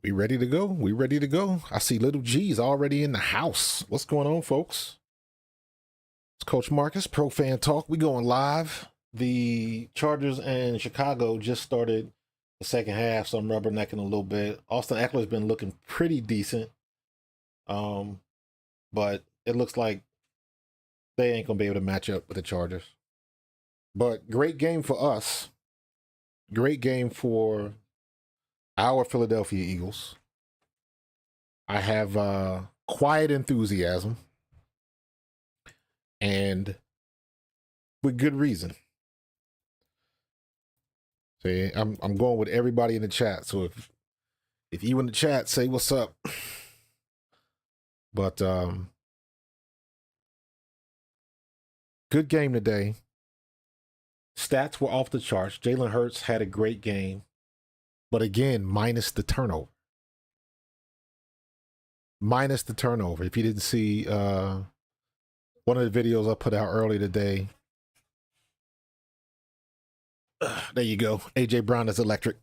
We ready to go? We ready to go? I see little G's already in the house. What's going on, folks? It's Coach Marcus, Pro Fan Talk. We going live. The Chargers and Chicago just started the second half, so I'm rubbernecking a little bit. Austin Eckler's been looking pretty decent, but it looks like they ain't gonna be able to match up with the Chargers. But great game for us. Great game for our Philadelphia Eagles. I have quiet enthusiasm, and with good reason. See, I'm going with everybody in the chat. So if you in the chat, say what's up. But good game today. Stats were off the charts. Jalen Hurts had a great game, but again, minus the turnover. Minus the turnover. If you didn't see one of the videos I put out earlier today, there you go. AJ Brown is electric.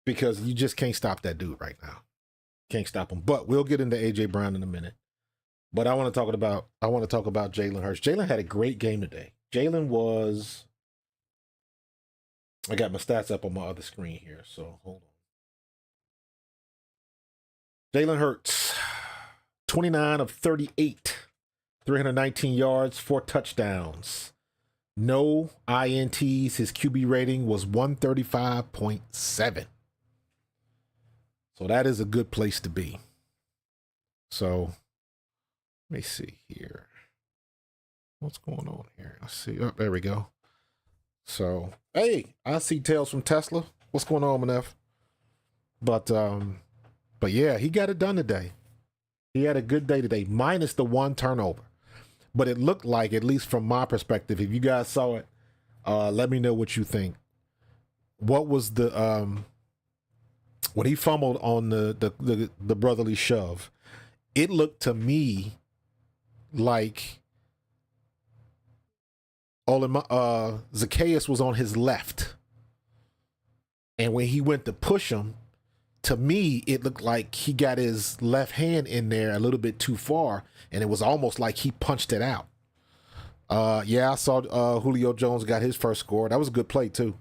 Because you just can't stop that dude right now. Can't stop him. But we'll get into AJ Brown in a minute. But I want to talk about Jalen Hurts. Jalen had a great game today. Jalen was, I got my stats up on my other screen here, so hold on. Jalen Hurts, 29 of 38, 319 yards, 4 touchdowns. No INTs. His QB rating was 135.7. So that is a good place to be. So let me see here. What's going on here? I see. Oh, there we go. So, hey, I see Tales from Tesla. What's going on, Manef? But yeah, he got it done today. He had a good day today, minus the 1 turnover. But it looked like, at least from my perspective, if you guys saw it, let me know what you think. What was the when he fumbled on the brotherly shove? It looked to me like Zacchaeus was on his left, and when he went to push him, to me it looked like he got his left hand in there a little bit too far, and it was almost like he punched it out. Yeah, I saw Julio Jones got his first score. That was a good play too.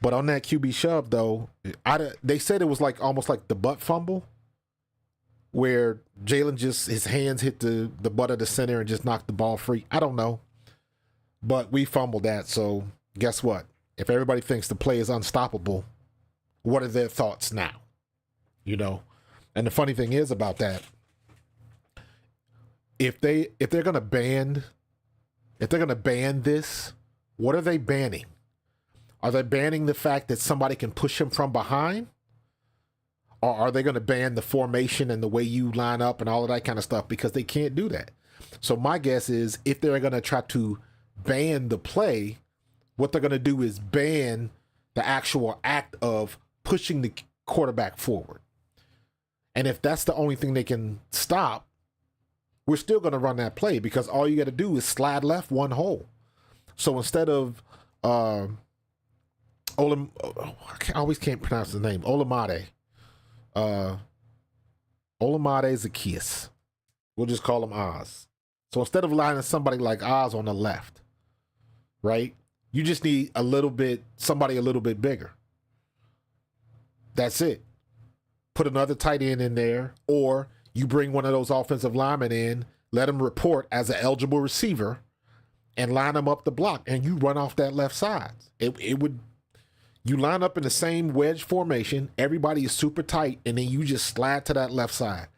But on that QB shove though, they said it was like almost like the butt fumble, where Jalen just, his hands hit the butt of the center and just knocked the ball free. I don't know. But we fumbled that, so guess what? If everybody thinks the play is unstoppable, what are their thoughts now? You know? And the funny thing is about that, if they're gonna ban this, what are they banning? Are they banning the fact that somebody can push him from behind? Or are they gonna ban the formation and the way you line up and all of that kind of stuff? Because they can't do that. So my guess is, if they're gonna try to ban the play, what they're going to do is ban the actual act of pushing the quarterback forward. And if that's the only thing they can stop, we're still going to run that play, because all you got to do is slide left one hole. So instead of I always can't pronounce his name, Olamide Zacchaeus. We'll just call him Oz. So instead of lining somebody like Oz on the left, right, you just need somebody a little bit bigger. That's it. Put another tight end in there, or you bring one of those offensive linemen in, let him report as an eligible receiver, and line him up the block, and you run off that left side. You line up in the same wedge formation, everybody is super tight, and then you just slide to that left side.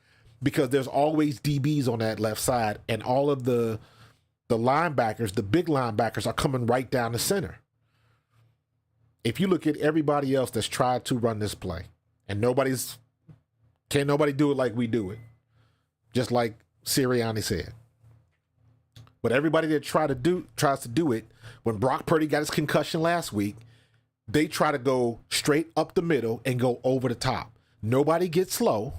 Because there's always DBs on that left side, and all of the linebackers, the big linebackers, are coming right down the center. If you look at everybody else that's tried to run this play, and can't nobody do it like we do it, just like Sirianni said. But everybody that tries to do it, when Brock Purdy got his concussion last week, they try to go straight up the middle and go over the top. Nobody gets slow.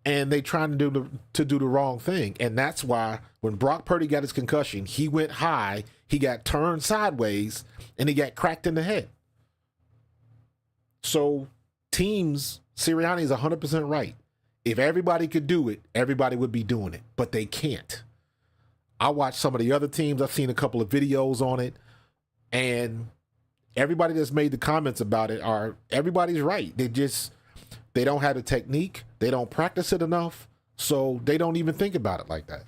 And they trying to do the wrong thing. And that's why when Brock Purdy got his concussion, he went high, he got turned sideways, and he got cracked in the head. So teams, Sirianni is 100% right. If everybody could do it, everybody would be doing it, but they can't. I watched some of the other teams. I've seen a couple of videos on it, and everybody that's made the comments about it everybody's right. They don't have the technique. They don't practice it enough, so they don't even think about it like that.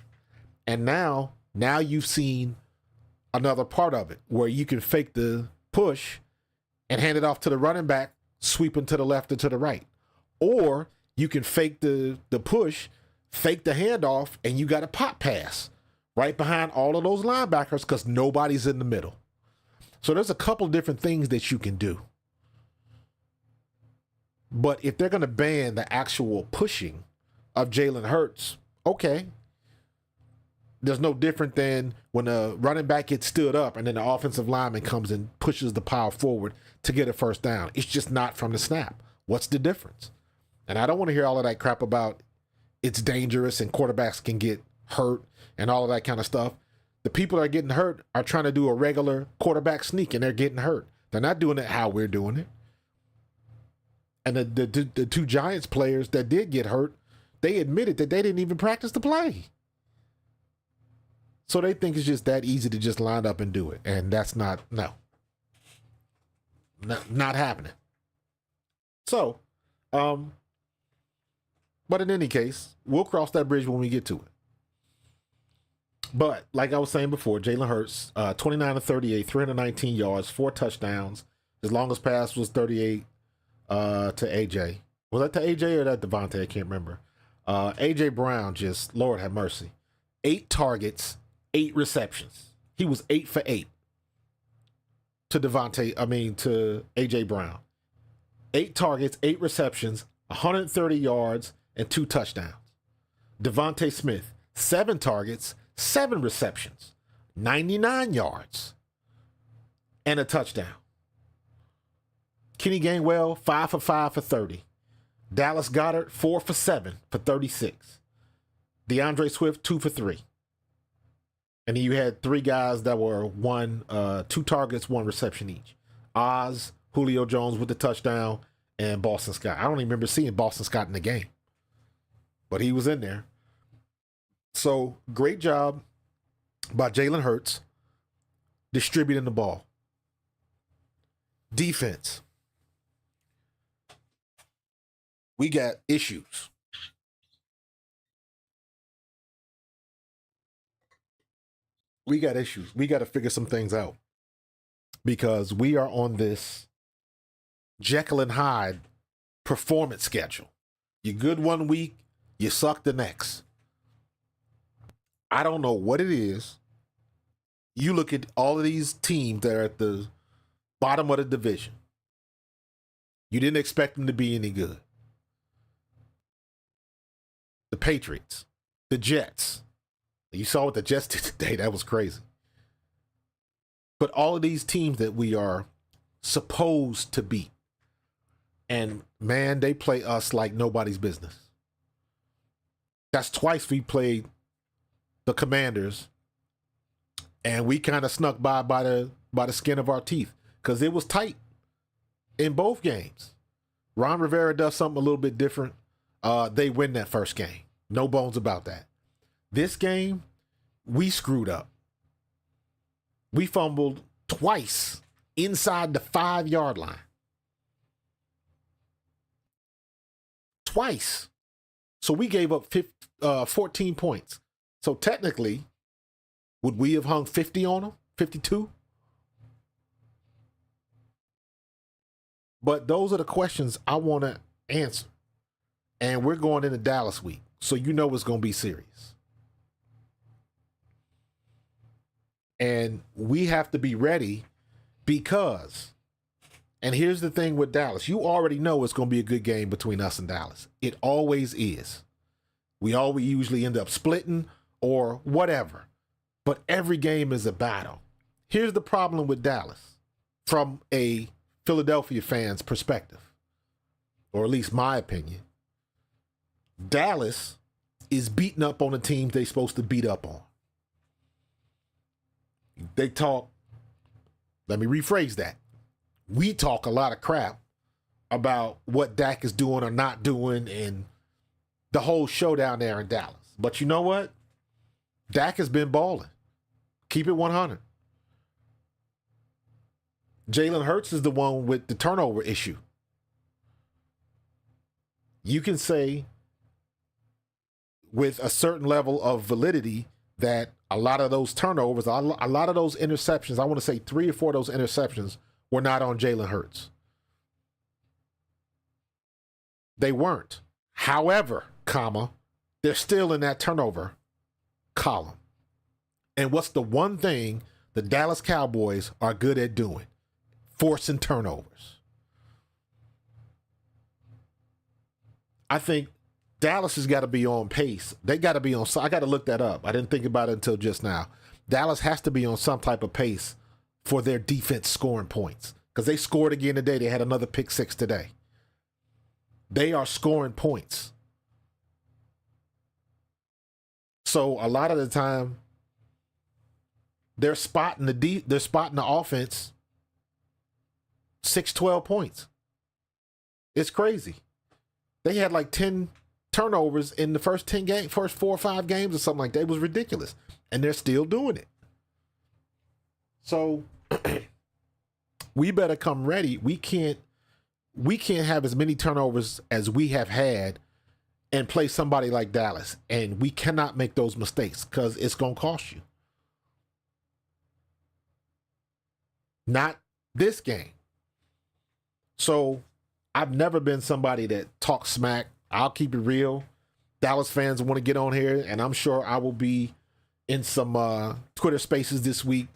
And now you've seen another part of it where you can fake the push and hand it off to the running back, sweeping to the left or to the right. Or you can fake the push, fake the handoff, and you got a pop pass right behind all of those linebackers because nobody's in the middle. So there's a couple different things that you can do. But if they're going to ban the actual pushing of Jalen Hurts, okay. There's no different than when a running back gets stood up and then the offensive lineman comes and pushes the pile forward to get a first down. It's just not from the snap. What's the difference? And I don't want to hear all of that crap about it's dangerous and quarterbacks can get hurt and all of that kind of stuff. The people that are getting hurt are trying to do a regular quarterback sneak and they're getting hurt. They're not doing it how we're doing it. And the two Giants players that did get hurt, they admitted that they didn't even practice the play. So they think it's just that easy to just line up and do it. And that's not happening. So, but in any case, we'll cross that bridge when we get to it. But like I was saying before, Jalen Hurts, 29 of 38, 319 yards, 4 touchdowns. His longest pass was 38 to AJ. Was that to AJ or that Devontae? I can't remember. AJ Brown, just Lord have mercy. 8 targets, 8 receptions. He was 8 for 8 to AJ Brown. 8 targets, 8 receptions, 130 yards, and 2 touchdowns. Devontae Smith, 7 targets, 7 receptions, 99 yards, and a touchdown. Kenny Gainwell, 5 for 5 for 30. Dallas Goedert, 4 for 7 for 36. DeAndre Swift, 2 for 3. And then you had 3 guys that were 2 targets, 1 reception each. Oz, Julio Jones with the touchdown, and Boston Scott. I don't even remember seeing Boston Scott in the game, but he was in there. So great job by Jalen Hurts distributing the ball. Defense. We got issues. We got to figure some things out because we are on this Jekyll and Hyde performance schedule. You're good one week, you suck the next. I don't know what it is. You look at all of these teams that are at the bottom of the division. You didn't expect them to be any good. The Patriots, the Jets. You saw what the Jets did today. That was crazy. But all of these teams that we are supposed to beat. And, man, they play us like nobody's business. That's twice we played the Commanders, and we kind of snuck by the skin of our teeth because it was tight in both games. Ron Rivera does something a little bit different. They win that first game. No bones about that. This game, we screwed up. We fumbled twice inside the 5-yard line. Twice. So we gave up 14 points. So technically, would we have hung 50 on them? 52? But those are the questions I want to answer. And we're going into Dallas week. So you know it's going to be serious. And we have to be ready because, and here's the thing with Dallas. You already know it's going to be a good game between us and Dallas. It always is. We usually end up splitting or whatever. But every game is a battle. Here's the problem with Dallas from a Philadelphia fan's perspective, or at least my opinion. Dallas is beating up on the teams they're supposed to beat up on. Let me rephrase that. We talk a lot of crap about what Dak is doing or not doing and the whole showdown there in Dallas. But you know what? Dak has been balling. Keep it 100. Jalen Hurts is the one with the turnover issue. You can say with a certain level of validity that a lot of those turnovers, a lot of those interceptions, I want to say 3 or 4 of those interceptions were not on Jalen Hurts. They weren't. However, they're still in that turnover column. And what's the one thing the Dallas Cowboys are good at doing? Forcing turnovers. I think Dallas has got to be on pace. They got to be on. I got to look that up. I didn't think about it until just now. Dallas has to be on some type of pace for their defense scoring points because they scored again today. They had another pick 6 today. They are scoring points. So a lot of the time, they're spotting the offense 6-12 points. It's crazy. They had like 10 turnovers in the first 4 or 5 games or something like that. It was ridiculous. And they're still doing it. So we better come ready. We can't have as many turnovers as we have had and play somebody like Dallas. And we cannot make those mistakes because it's going to cost you. Not this game. So I've never been somebody that talks smack. I'll keep it real. Dallas fans want to get on here, and I'm sure I will be in some Twitter spaces this week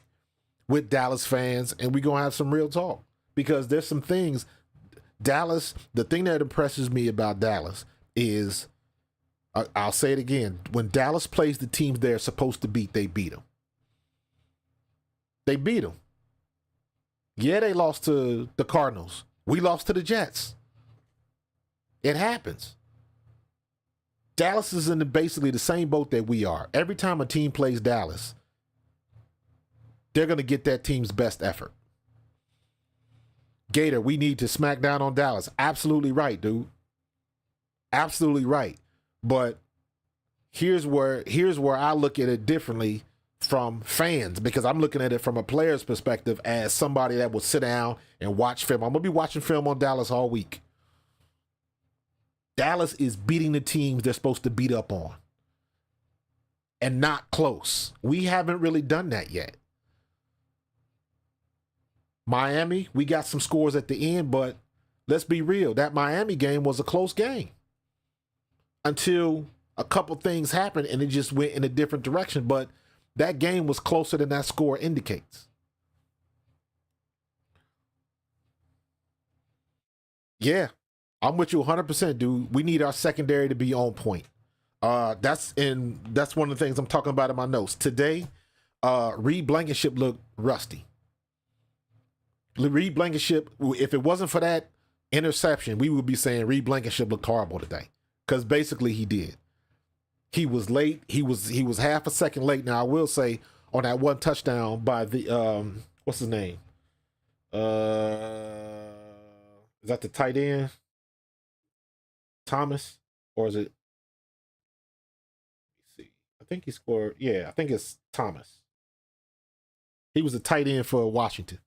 with Dallas fans, and we're going to have some real talk because there's some things. Dallas, the thing that impresses me about Dallas is, I'll say it again, when Dallas plays the teams they're supposed to beat, they beat them. They beat them. Yeah, they lost to the Cardinals. We lost to the Jets. It happens. Dallas is in basically the same boat that we are. Every time a team plays Dallas, they're going to get that team's best effort. Gator, we need to smack down on Dallas. Absolutely right, dude. Absolutely right. But here's where I look at it differently from fans, because I'm looking at it from a player's perspective as somebody that will sit down and watch film. I'm going to be watching film on Dallas all week. Dallas is beating the teams they're supposed to beat up on. And not close. We haven't really done that yet. Miami, we got some scores at the end, but let's be real. That Miami game was a close game. Until a couple things happened and it just went in a different direction. But that game was closer than that score indicates. Yeah, I'm with you 100%, dude. We need our secondary to be on point. That's one of the things I'm talking about in my notes. Today, Reed Blankenship looked rusty. Reed Blankenship, if it wasn't for that interception, we would be saying Reed Blankenship looked horrible today. Because basically he did. He was late. He was half a second late. Now I will say on that one touchdown by the what's his name? Is that the tight end? Thomas? Or is it? Let me see. I think he scored. Yeah, I think it's Thomas. He was a tight end for Washington.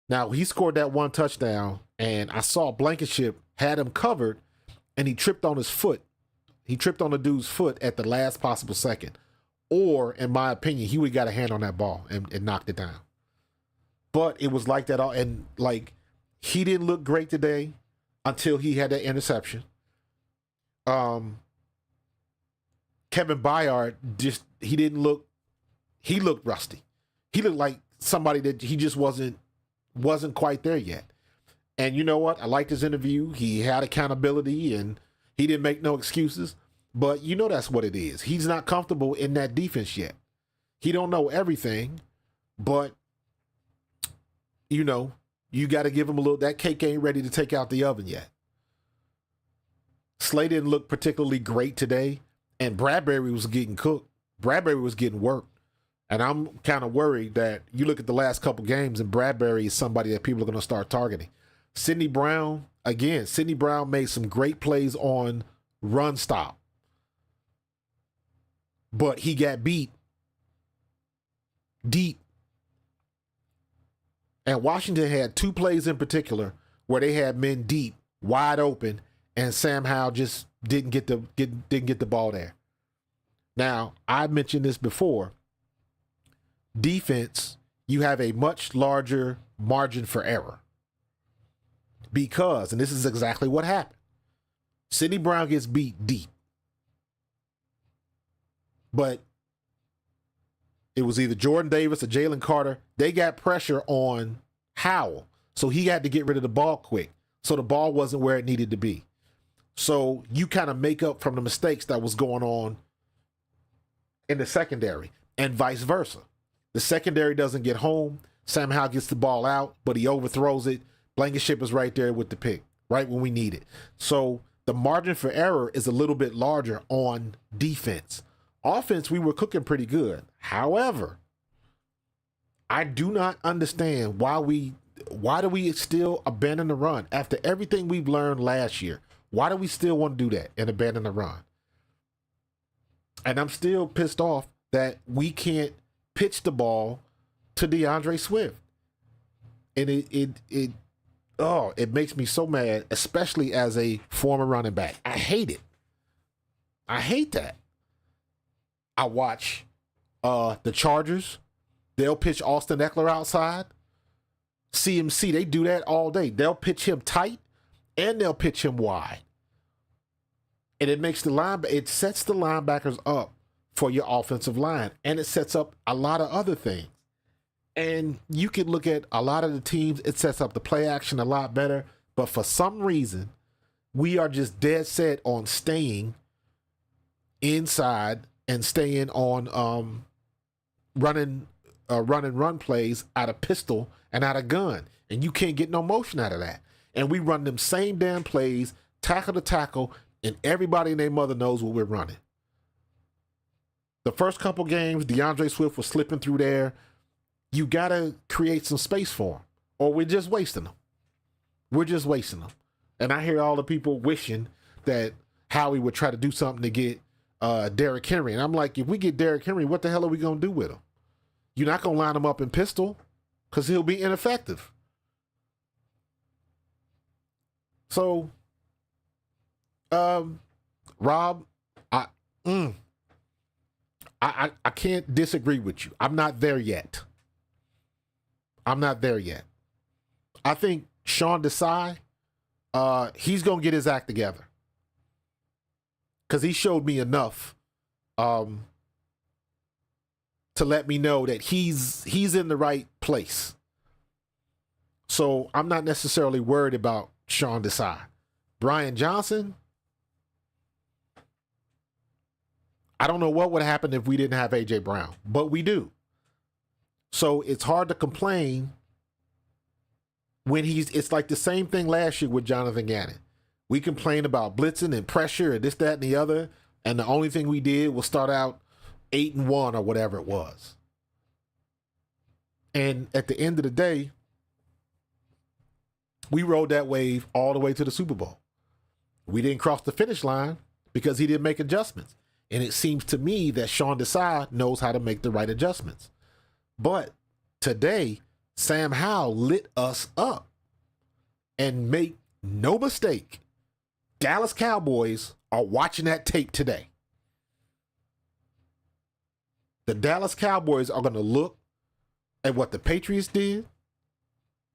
Now he scored that one touchdown, and I saw Blankenship had him covered, and he tripped on his foot. He tripped on the dude's foot at the last possible second. Or, in my opinion, he would have got a hand on that ball and knocked it down. But it was like that. And, like, he didn't look great today until he had that interception. Kevin Byard, he looked rusty. He looked like somebody that he just wasn't quite there yet. And you know what? I liked his interview. He had accountability and he didn't make no excuses. But you know that's what it is. He's not comfortable in that defense yet. He don't know everything, but you know, you got to give him a little. That cake ain't ready to take out the oven yet. Slay didn't look particularly great today, and Bradbury was getting cooked. Bradbury was getting worked. And I'm kind of worried that you look at the last couple games and Bradbury is somebody that people are going to start targeting. Sidney Brown, again, Sidney Brown made some great plays on run stop, but he got beat deep. And Washington had two plays in particular where they had men deep, wide open, and Sam Howell just didn't get the ball there. Now, I mentioned this before. Defense, you have a much larger margin for error. Because, and this is exactly what happened, Sidney Brown gets beat deep. But it was either Jordan Davis or Jalen Carter. They got pressure on Howell, so he had to get rid of the ball quick. So the ball wasn't where it needed to be. So you kind of make up from the mistakes that was going on in the secondary and vice versa. The secondary doesn't get home. Sam Howell gets the ball out, but he overthrows it. Blankenship is right there with the pick, right when we need it. So the margin for error is a little bit larger on defense. Offense, we were cooking pretty good. However, I do not understand why do we still abandon the run after everything we've learned last year? Why do we still want to do that and abandon the run? And I'm still pissed off that we can't pitch the ball to DeAndre Swift. And it makes me so mad, especially as a former running back. I hate it. I hate that. I watch the Chargers. They'll pitch Austin Eckler outside. CMC, they do that all day. They'll pitch him tight and they'll pitch him wide. And it makes it sets the linebackers up for your offensive line. And it sets up a lot of other things. And you can look at a lot of the teams, it sets up the play action a lot better. But for some reason, we are just dead set on staying inside and staying on running run plays out of pistol and out of gun. And you can't get no motion out of that. And we run them same damn plays, tackle to tackle, and everybody and their mother knows what we're running. The first couple games, DeAndre Swift was slipping through there. You got to create some space for him, or we're just wasting them. We're just wasting them. And I hear all the people wishing that Howie would try to do something to get Derrick Henry. And I'm like, if we get Derrick Henry, what the hell are we going to do with him? You're not going to line him up in pistol because he'll be ineffective. So, Rob, I can't disagree with you. I'm not there yet. I think Sean Desai, he's going to get his act together. Because he showed me enough to let me know that he's in the right place. So I'm not necessarily worried about Sean Desai. Brian Johnson, I don't know what would happen if we didn't have A.J. Brown, but we do. So it's hard to complain when it's like the same thing last year with Jonathan Gannon. We complained about blitzing and pressure and this, that, and the other, and the only thing we did was start out 8-1 or whatever it was. And at the end of the day, we rode that wave all the way to the Super Bowl. We didn't cross the finish line because he didn't make adjustments. And it seems to me that Sean Desai knows how to make the right adjustments. But today, Sam Howell lit us up. And make no mistake, Dallas Cowboys are watching that tape today. The Dallas Cowboys are going to look at what the Patriots did.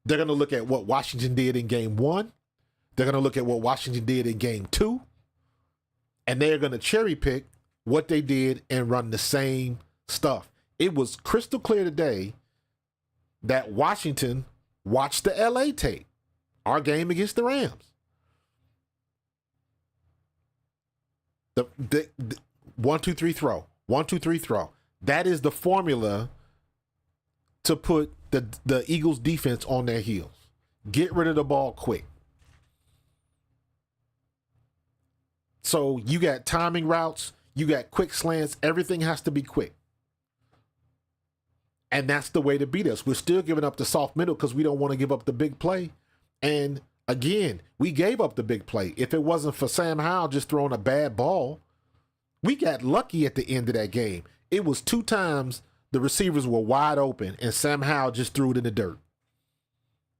They're going to look at what Washington did in game 1. They're going to look at what Washington did in game 2. And they're going to cherry pick what they did and run the same stuff. It was crystal clear today that Washington watched the LA tape, our game against the Rams. The 1-2-3 throw, 1-2-3 throw. That is the formula to put the Eagles defense on their heels. Get rid of the ball quick. So you got timing routes, you got quick slants, everything has to be quick. And that's the way to beat us. We're still giving up the soft middle because we don't want to give up the big play. And Again, we gave up the big play. If it wasn't for Sam Howell just throwing a bad ball, we got lucky at the end of that game. It was 2 times the receivers were wide open and Sam Howell just threw it in the dirt,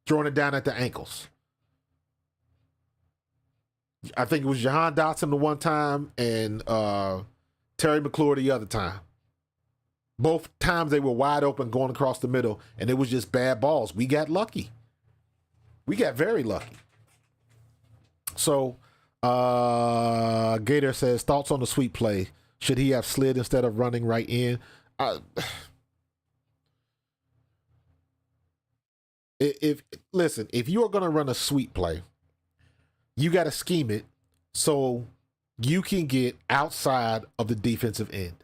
throwing it down at the ankles. I think it was Jahan Dotson the one time and Terry McClure the other time. Both times they were wide open going across the middle, and it was just bad balls. We got lucky. We got very lucky. So, Gator says, thoughts on the sweep play. Should he have slid instead of running right in? If you are going to run a sweep play, you got to scheme it so you can get outside of the defensive end.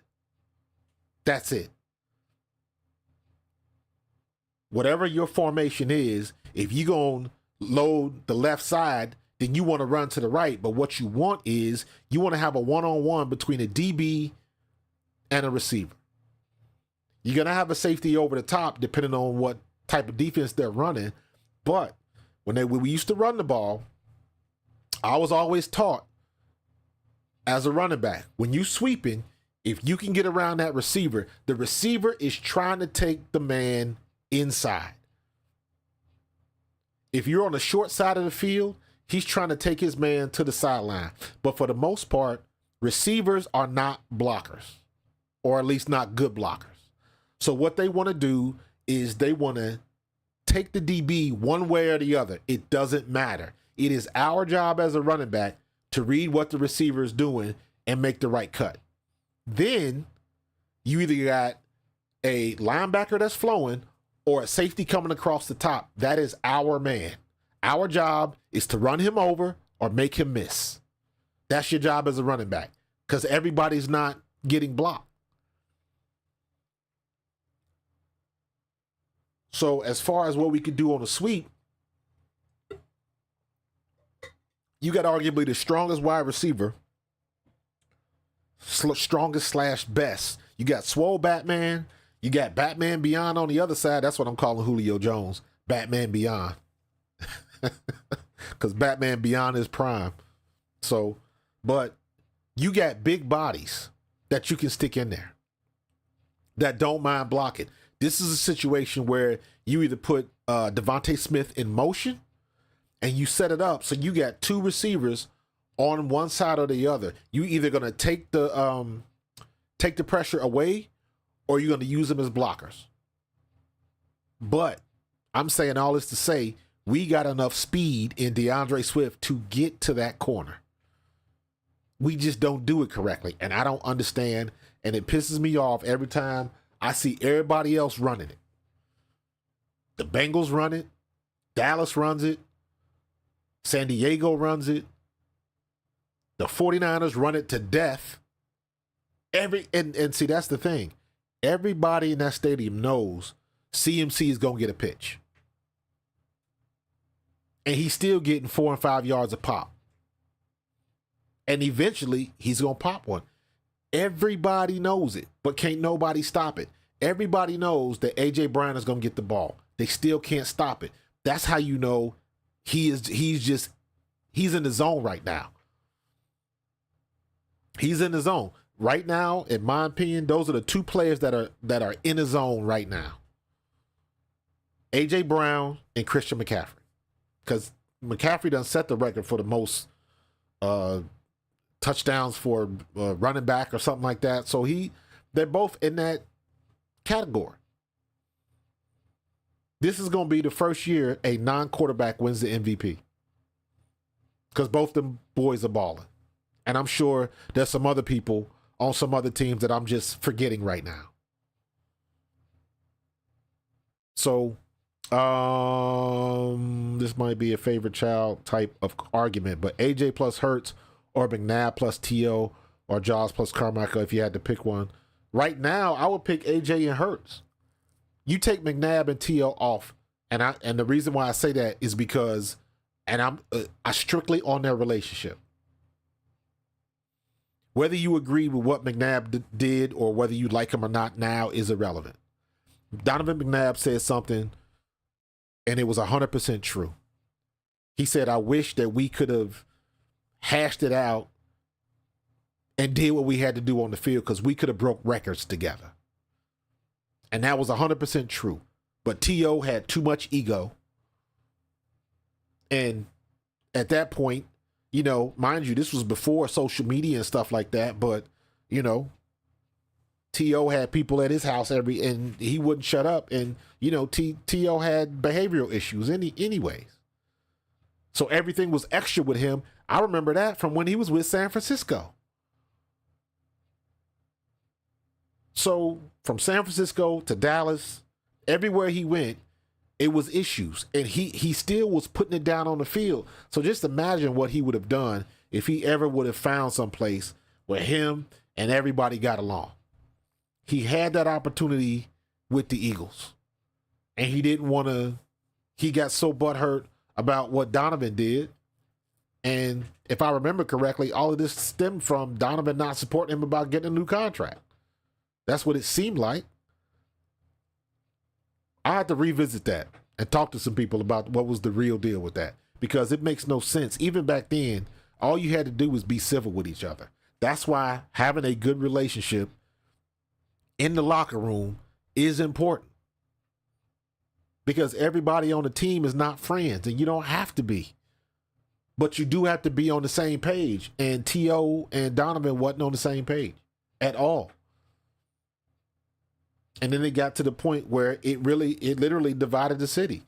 That's it. Whatever your formation is, if you're going to load the left side, then you want to run to the right. But what you want is you want to have a one-on-one between a DB and a receiver. You're going to have a safety over the top depending on what type of defense they're running. But when we used to run the ball, I was always taught as a running back, when you sweeping, if you can get around that receiver, the receiver is trying to take the man inside. If you're on the short side of the field, he's trying to take his man to the sideline. But for the most part, receivers are not blockers, or at least not good blockers. So what they want to do is they want to take the DB one way or the other. It doesn't matter. It is our job as a running back to read what the receiver is doing and make the right cut. Then you either got a linebacker that's flowing or a safety coming across the top. That is our man. Our job is to run him over or make him miss. That's your job as a running back, because everybody's not getting blocked. So as far as what we could do on a sweep, you got arguably the strongest wide receiver, strongest / best. You got Swole Batman. You got Batman Beyond on the other side. That's what I'm calling Julio Jones. Batman Beyond. Because Batman Beyond is prime. So, but you got big bodies that you can stick in there that don't mind blocking. This is a situation where you either put Devontae Smith in motion and you set it up so you got 2 receivers on one side or the other. You either going to take the pressure away or you're going to use them as blockers. But I'm saying all this to say we got enough speed in DeAndre Swift to get to that corner. We just don't do it correctly, and I don't understand, and it pisses me off every time I see everybody else running it. The Bengals run it. Dallas runs it. San Diego runs it. The 49ers run it to death. And see, that's the thing. Everybody in that stadium knows CMC is going to get a pitch. And he's still getting 4 and 5 yards a pop. And eventually, he's going to pop one. Everybody knows it, but can't nobody stop it. Everybody knows that A.J. Brown is going to get the ball. They still can't stop it. That's how you know he's in the zone right now. He's in the zone. Right now, in my opinion, those are the 2 players that are in the zone right now. A.J. Brown and Christian McCaffrey. Because McCaffrey done set the record for the most touchdowns for running back or something like that. So they're both in that category. This is going to be the first year a non-quarterback wins the MVP. Because both them boys are balling. And I'm sure there's some other people on some other teams that I'm just forgetting right now. So, this might be a favorite child type of argument, but AJ plus Hurts or McNabb plus T.O. or Jaws plus Carmichael if you had to pick one. Right now, I would pick AJ and Hurts. You take McNabb and T.O. off, and the reason why I say that is because, and I strictly on their relationship. Whether you agree with what McNabb did or whether you like him or not now is irrelevant. Donovan McNabb said something, and it was 100% true. He said, I wish that we could have hashed it out and did what we had to do on the field because we could have broke records together. And that was 100% true. But T.O. had too much ego. And at that point, you know, mind you, this was before social media and stuff like that. But, you know, T.O. had people at his house and he wouldn't shut up. And, you know, T.O. had behavioral issues anyways. So everything was extra with him. I remember that from when he was with San Francisco. So from San Francisco to Dallas, everywhere he went, it was issues. And he still was putting it down on the field. So just imagine what he would have done if he ever would have found some place where him and everybody got along. He had that opportunity with the Eagles. And he didn't want to, he got so butthurt about what Donovan did. And if I remember correctly, all of this stemmed from Donovan not supporting him about getting a new contract. That's what it seemed like. I had to revisit that and talk to some people about what was the real deal with that, because it makes no sense. Even back then, all you had to do was be civil with each other. That's why having a good relationship in the locker room is important, because everybody on the team is not friends, and you don't have to be. But you do have to be on the same page, and T.O. and Donovan wasn't on the same page at all. And then it got to the point where it literally divided the city.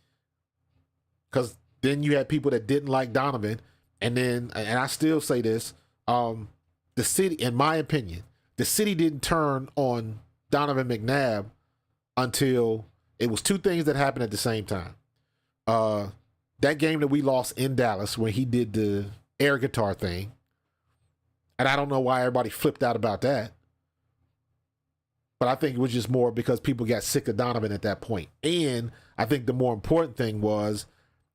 Because then you had people that didn't like Donovan. And I still say this, the city, in my opinion, the city didn't turn on Donovan McNabb until it was two things that happened at the same time. That game that we lost in Dallas when he did the air guitar thing. And I don't know why everybody flipped out about that. But I think it was just more because people got sick of Donovan at that point. And I think the more important thing was,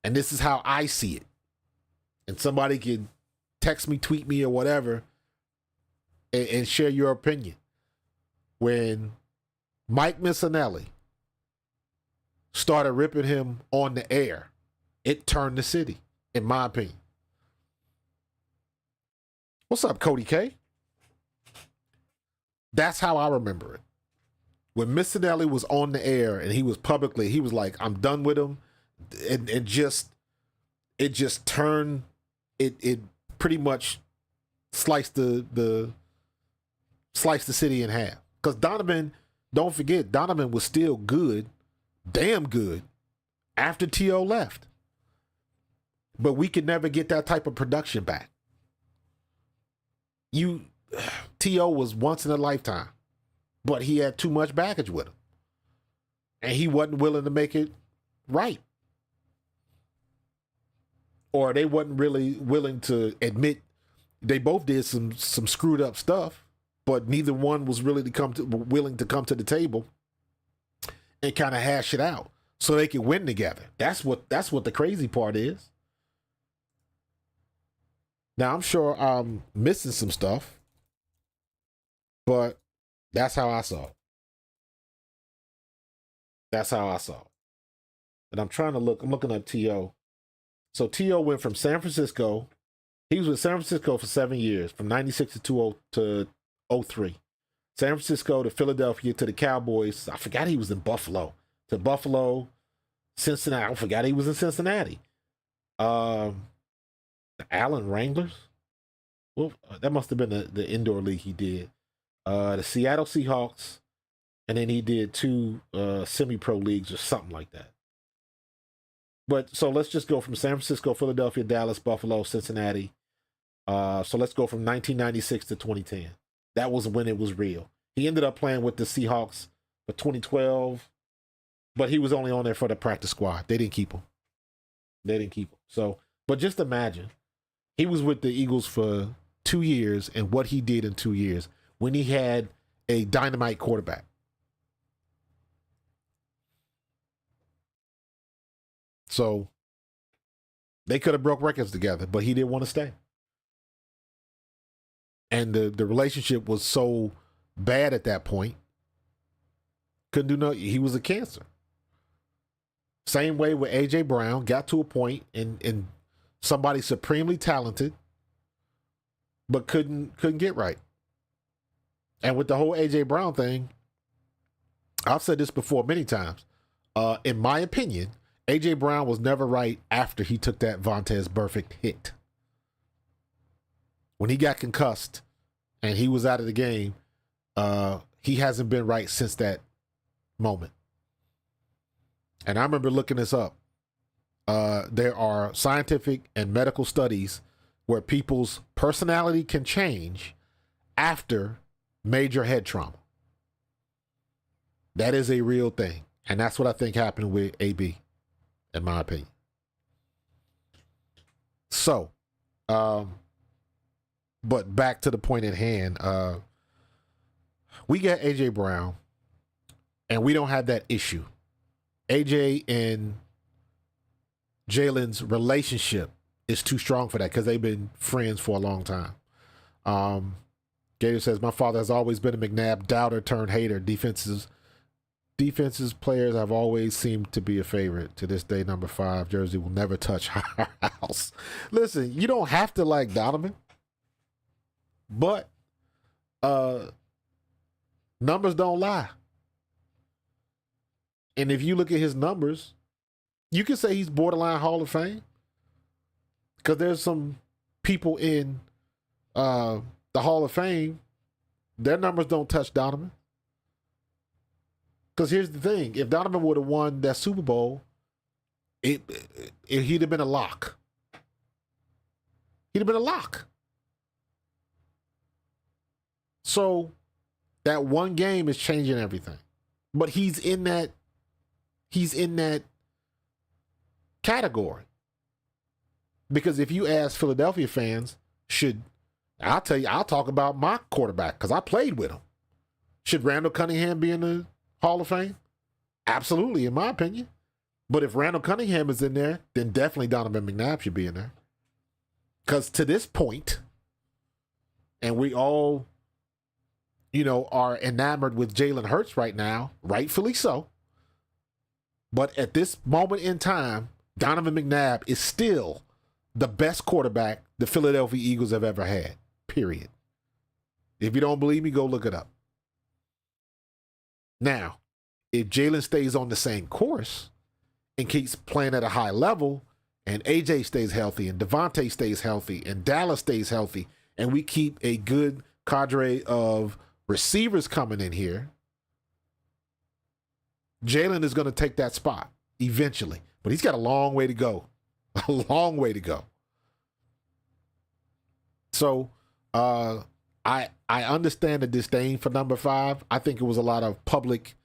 and this is how I see it, and somebody can text me, tweet me, or whatever, and share your opinion. When Mike Missanelli started ripping him on the air, it turned the city, in my opinion. What's up, Cody K? That's how I remember it. When Missanelli was on the air and he was like, I'm done with him. And it just turned, it pretty much sliced the city in half. Because Donovan, don't forget, Donovan was still good, damn good, after T.O. left. But we could never get that type of production back. T.O. was once in a lifetime. But he had too much baggage with him. And he wasn't willing to make it right. Or they wasn't really willing to admit they both did some screwed up stuff, but neither one was really willing to come to the table and kind of hash it out so they could win together. That's what the crazy part is. Now, I'm sure I'm missing some stuff, but that's how I saw it. That's how I saw it. And I'm looking at T.O. So T.O. went from San Francisco. He was with San Francisco for 7 years, from 96 to 03. San Francisco to Philadelphia to the Cowboys. I forgot he was in Buffalo. To Buffalo, Cincinnati. I forgot he was in Cincinnati. The Allen Wranglers. Well, that must have been the indoor league he did. The Seattle Seahawks, and then he did 2 semi-pro leagues or something like that. But so let's just go from San Francisco, Philadelphia, Dallas, Buffalo, Cincinnati. So let's go from 1996 to 2010. That was when it was real. He ended up playing with the Seahawks for 2012, but he was only on there for the practice squad. They didn't keep him. So, but just imagine, he was with the Eagles for 2 years, and what he did in 2 years when he had a dynamite quarterback. So they could have broke records together, but he didn't want to stay. And the relationship was so bad at that point, couldn't do nothing. He was a cancer. Same way with A.J. Brown, got to a point, and somebody supremely talented, but couldn't get right. And with the whole AJ Brown thing, I've said this before many times. In my opinion, AJ Brown was never right after he took that Vontaze Burfict hit. When he got concussed and he was out of the game, he hasn't been right since that moment. And I remember looking this up. There are scientific and medical studies where people's personality can change after major head trauma. That is a real thing. And that's what I think happened with AB, in my opinion. So, but back to the point at hand. We get AJ Brown, and we don't have that issue. AJ and Jalen's relationship is too strong for that because they've been friends for a long time. Gator says, my father has always been a McNabb doubter turned hater. Defenses players have always seemed to be a favorite. To this day, number 5 jersey will never touch our house. Listen, you don't have to like Donovan, but numbers don't lie. And if you look at his numbers, you can say he's borderline Hall of Fame. Because there's some people in the Hall of Fame, their numbers don't touch Donovan. Because here's the thing. If Donovan would have won that Super Bowl, he'd have been a lock. He'd have been a lock. So that one game is changing everything. But he's in that category. Because if you ask Philadelphia fans, I'll talk about my quarterback because I played with him. Should Randall Cunningham be in the Hall of Fame? Absolutely, in my opinion. But if Randall Cunningham is in there, then definitely Donovan McNabb should be in there. Because to this point, and we all, are enamored with Jalen Hurts right now, rightfully so. But at this moment in time, Donovan McNabb is still the best quarterback the Philadelphia Eagles have ever had, period. If you don't believe me, go look it up. Now, if Jalen stays on the same course and keeps playing at a high level, and AJ stays healthy, and Devontae stays healthy, and Dallas stays healthy, and we keep a good cadre of receivers coming in here, Jalen is going to take that spot eventually. But he's got a long way to go. A long way to go. So I understand the disdain for number 5. I think it was a lot of public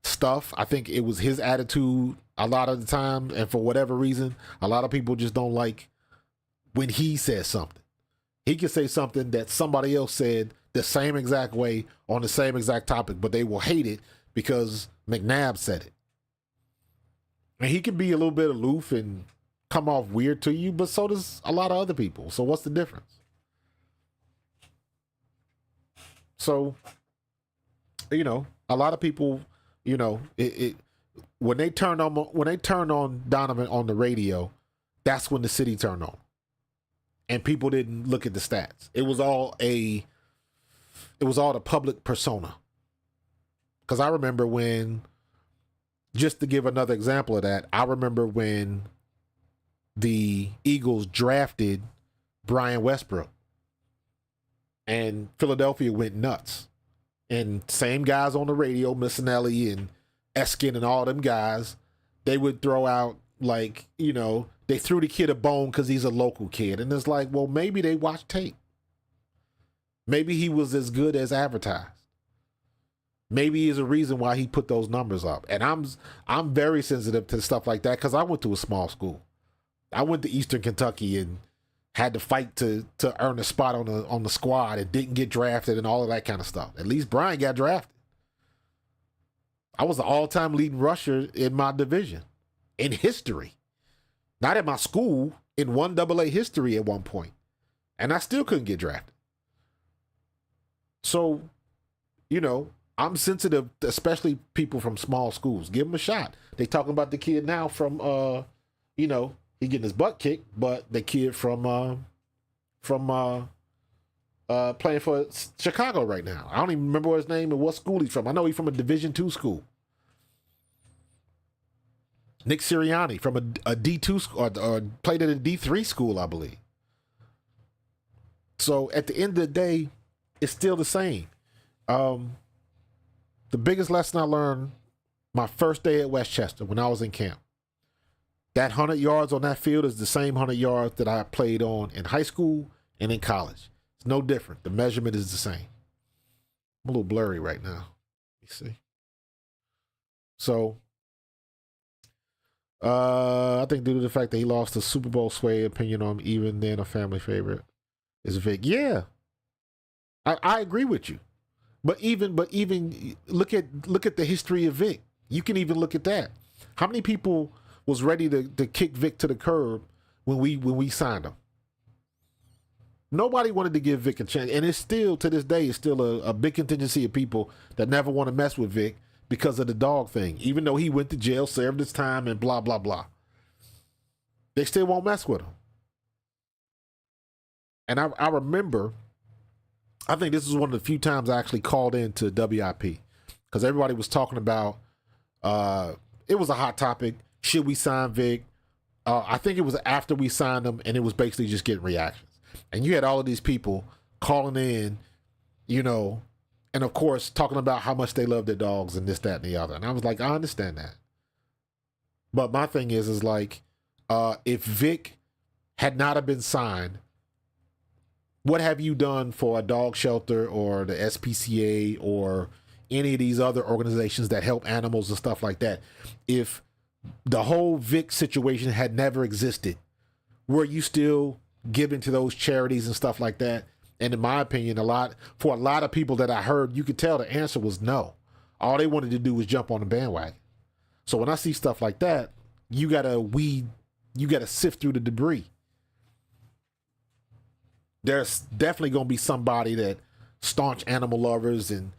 stuff. I think it was his attitude a lot of the time. And for whatever reason, a lot of people just don't like when he says something. He can say something that somebody else said the same exact way on the same exact topic, but they will hate it because McNabb said it. And he can be a little bit aloof and come off weird to you, but so does a lot of other people. So what's the difference? So, a lot of people, when they turned on Donovan on the radio, that's when the city turned on. And people didn't look at the stats. It was all the public persona. Because I remember when, just to give another example of that, I remember when the Eagles drafted Brian Westbrook and Philadelphia went nuts. And same guys on the radio, Missinelli and Eskin and all them guys, they would throw out they threw the kid a bone because he's a local kid. And it's like, well, maybe they watched tape. Maybe he was as good as advertised. Maybe is a reason why he put those numbers up. And I'm very sensitive to stuff like that because I went to a small school. I went to Eastern Kentucky and had to fight to earn a spot on the squad and didn't get drafted and all of that kind of stuff. At least Brian got drafted. I was the all-time leading rusher in my division in history. Not at my school, in 1AA history at one point. And I still couldn't get drafted. So, I'm sensitive, especially people from small schools. Give them a shot. They talking about the kid now from, he getting his butt kicked, but the kid from playing for Chicago right now. I don't even remember what his name and what school he's from. I know he's from a Division II school. Nick Sirianni from a D2 school, or played at a D3 school, I believe. So at the end of the day, it's still the same. The biggest lesson I learned my first day at Westchester when I was in camp, that 100 yards on that field is the same 100 yards that I played on in high school and in college. It's no different. The measurement is the same. I'm a little blurry right now. Let me see. So, I think due to the fact that he lost the Super Bowl sway, opinion on him, even then a family favorite is Vic. Yeah, I agree with you. But even look at the history of Vic. You can even look at that. How many people was ready to kick Vic to the curb when we signed him? Nobody wanted to give Vic a chance, and it's still to this day, it's still a big contingency of people that never want to mess with Vic because of the dog thing. Even though he went to jail, served his time, and blah blah blah, they still won't mess with him. And I remember, I think this is one of the few times I actually called into WIP because everybody was talking about. It was a hot topic. Should we sign Vic? I think it was after we signed him, and it was basically just getting reactions. And you had all of these people calling in, and of course talking about how much they love their dogs and this, that, and the other. And I was like, I understand that. But my thing is like, if Vic had not have been signed, what have you done for a dog shelter or the SPCA or any of these other organizations that help animals and stuff like that? If the whole Vic situation had never existed, were you still giving to those charities and stuff like that? And in my opinion, for a lot of people that I heard, you could tell the answer was no. All they wanted to do was jump on the bandwagon. So when I see stuff like that, you gotta sift through the debris. There's definitely gonna be somebody that staunch animal lovers and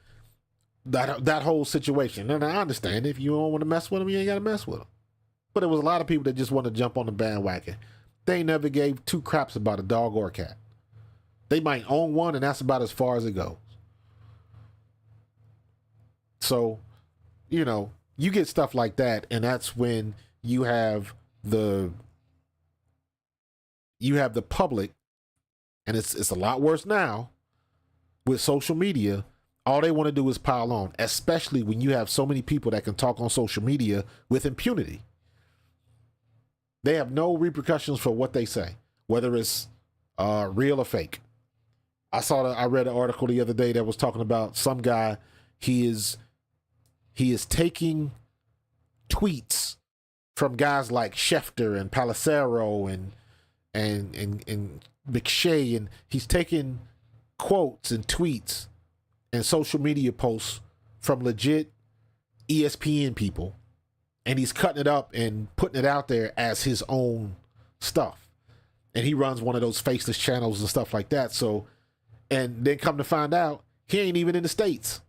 that whole situation. And I understand if you don't want to mess with them, you ain't gotta mess with them. But there was a lot of people that just want to jump on the bandwagon. They never gave two craps about a dog or a cat. They might own one, and that's about as far as it goes. So, you get stuff like that, and that's when you have the public, and it's a lot worse now with social media. All they want to do is pile on, especially when you have so many people that can talk on social media with impunity. They have no repercussions for what they say, whether it's real or fake. I read an article the other day that was talking about some guy. He is taking tweets from guys like Schefter and Palacero and McShay, and he's taking quotes and tweets and social media posts from legit ESPN people, and he's cutting it up and putting it out there as his own stuff. And he runs one of those faceless channels and stuff like that. So, and then come to find out, he ain't even in the States.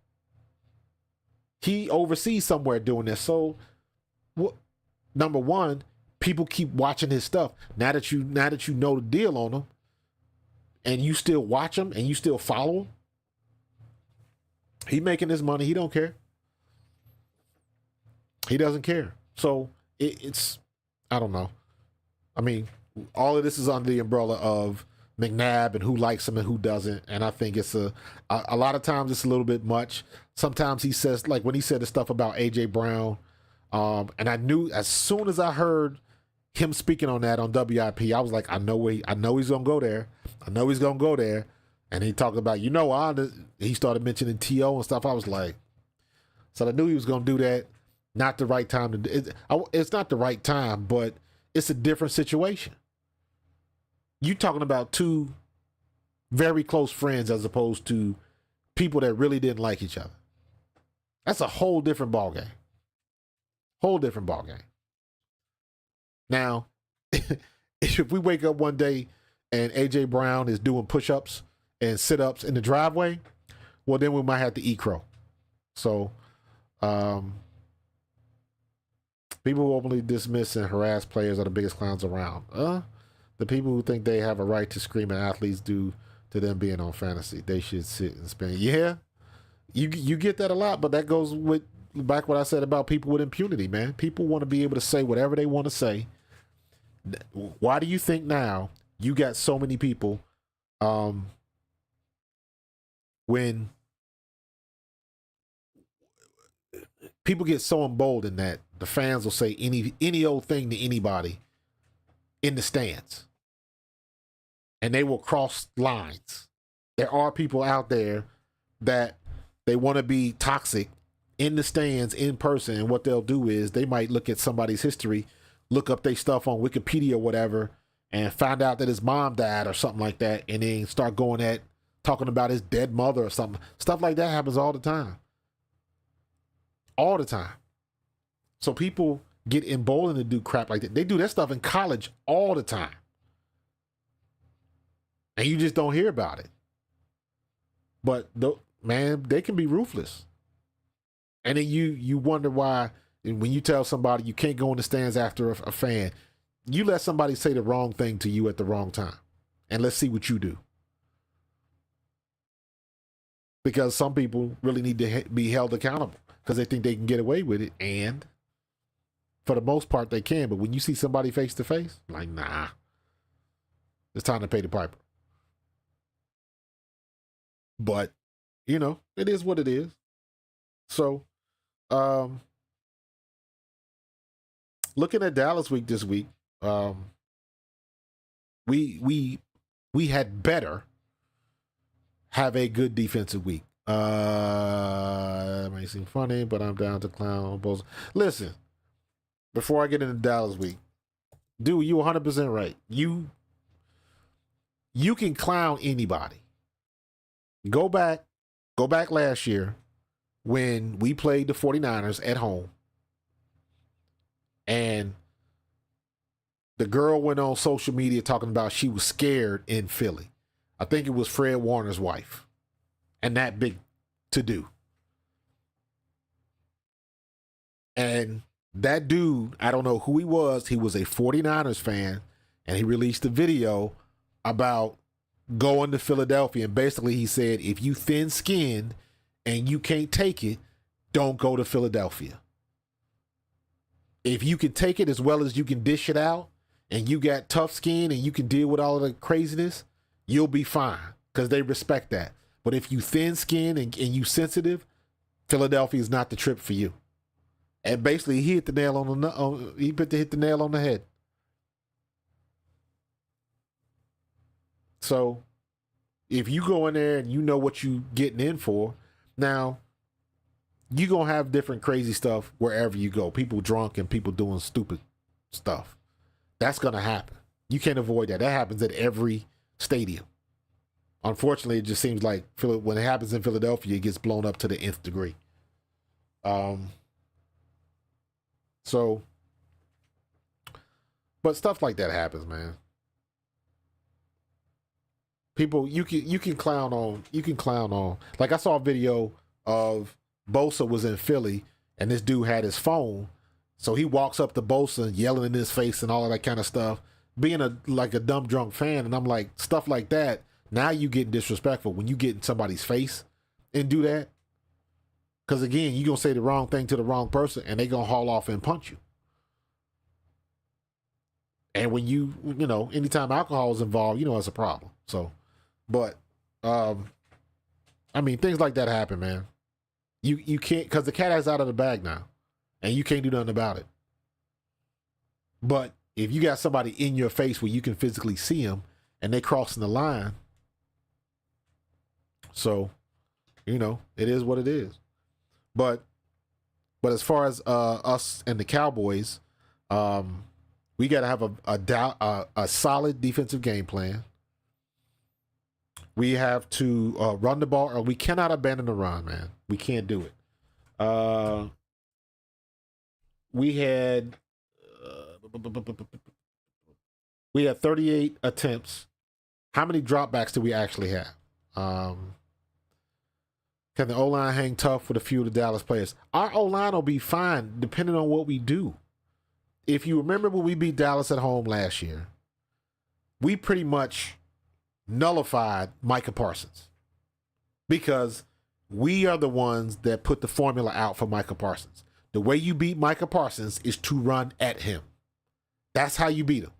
He overseas somewhere doing this. So, number one, people keep watching his stuff. Now that you know the deal on him, and you still watch him and you still follow him, he making his money. He don't care. He doesn't care. So it's, I don't know. I mean, all of this is under the umbrella of McNabb and who likes him and who doesn't. And I think it's a lot of times it's a little bit much. Sometimes he says, like when he said the stuff about AJ Brown, and I knew as soon as I heard him speaking on that on WIP, I was like, I know he's gonna go there. I know he's gonna go there. And he talked about, he started mentioning TO and stuff. I was like, so I knew he was gonna do that. Not the right time it's not the right time, but it's a different situation. You talking about two very close friends as opposed to people that really didn't like each other. That's a whole different ballgame. Whole different ballgame. Now, if we wake up one day and AJ Brown is doing push-ups and sit-ups in the driveway, well, then we might have to eat crow. So, People who openly dismiss and harass players are the biggest clowns around. The people who think they have a right to scream at athletes due to them being on fantasy, they should sit and spin. Yeah, you get that a lot, but that goes with back what I said about people with impunity, man. People want to be able to say whatever they want to say. Why do you think now you got so many people when people get so emboldened that the fans will say any old thing to anybody in the stands, and they will cross lines. There are people out there that they want to be toxic in the stands in person, and what they'll do is they might look at somebody's history, look up their stuff on Wikipedia or whatever, and find out that his mom died or something like that, and then start going at talking about his dead mother or something. Stuff like that happens all the time. All the time. So people get emboldened to do crap like that. They do that stuff in college all the time. And you just don't hear about it. But, man, they can be ruthless. And then you wonder why, when you tell somebody you can't go in the stands after a fan, you let somebody say the wrong thing to you at the wrong time. And let's see what you do. Because some people really need to be held accountable because they think they can get away with it. And for the most part, they can. But when you see somebody face to face, like, nah, it's time to pay the piper. But, it is what it is. So, looking at Dallas week this week, we had better have a good defensive week. It may seem funny, but I'm down to clown both. Listen, before I get into Dallas week, dude, you 100% right. You can clown anybody. Go back last year when we played the 49ers at home, and the girl went on social media talking about she was scared in Philly. I think it was Fred Warner's wife. And that big to do. And that dude, I don't know who he was. He was a 49ers fan. And he released a video about going to Philadelphia. And basically he said, if you thin-skinned and you can't take it, don't go to Philadelphia. If you can take it as well as you can dish it out, and you got tough skin and you can deal with all of the craziness, you'll be fine because they respect that. But if you thin-skinned and you sensitive, Philadelphia is not the trip for you. And basically, he hit the nail on the head. So, if you go in there and you know what you getting in for, now you're gonna have different crazy stuff wherever you go. People drunk and people doing stupid stuff. That's gonna happen. You can't avoid that. That happens at every stadium. Unfortunately, it just seems like when it happens in Philadelphia, it gets blown up to the nth degree. So, but stuff like that happens, man. People, you can clown on. Like, I saw a video of Bosa was in Philly, and this dude had his phone, so he walks up to Bosa yelling in his face and all of that kind of stuff, being a dumb drunk fan. And I'm like, stuff like that. Now you getting disrespectful when you get in somebody's face and do that. Because again, you gonna say the wrong thing to the wrong person, and they gonna haul off and punch you. And when anytime alcohol is involved, it's a problem. So, but I mean, things like that happen, man. You can't, because the cat is out of the bag now, and you can't do nothing about it. But if you got somebody in your face where you can physically see them and they crossing the line, so it is what it is. But as far as us and the Cowboys, we got to have a solid defensive game plan. We have to run the ball, or we cannot abandon the run, man. We can't do it. We had 38 attempts. How many dropbacks do we actually have? Can the O-line hang tough with a few of the Dallas players? Our O-line will be fine depending on what we do. if you remember when we beat Dallas at home last year, we pretty much nullified Micah Parsons because we are the ones that put the formula out for Micah Parsons. The way you beat Micah Parsons is to run at him. That's how you beat him.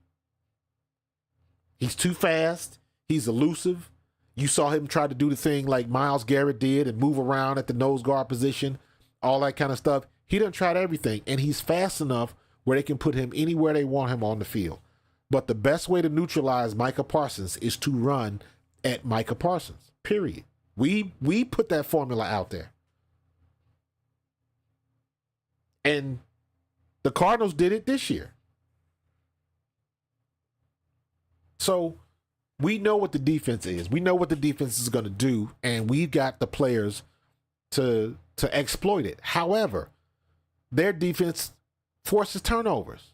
He's too fast. He's elusive. You saw him try to do the thing like Myles Garrett did and move around at the nose guard position, all that kind of stuff. He done tried everything, and he's fast enough where they can put him anywhere they want him on the field. But the best way to neutralize Micah Parsons is to run at Micah Parsons, period. We put that formula out there. And the Cardinals did it this year. So we know what the defense is. We know what the defense is going to do, and we've got the players to exploit it. However, their defense forces turnovers.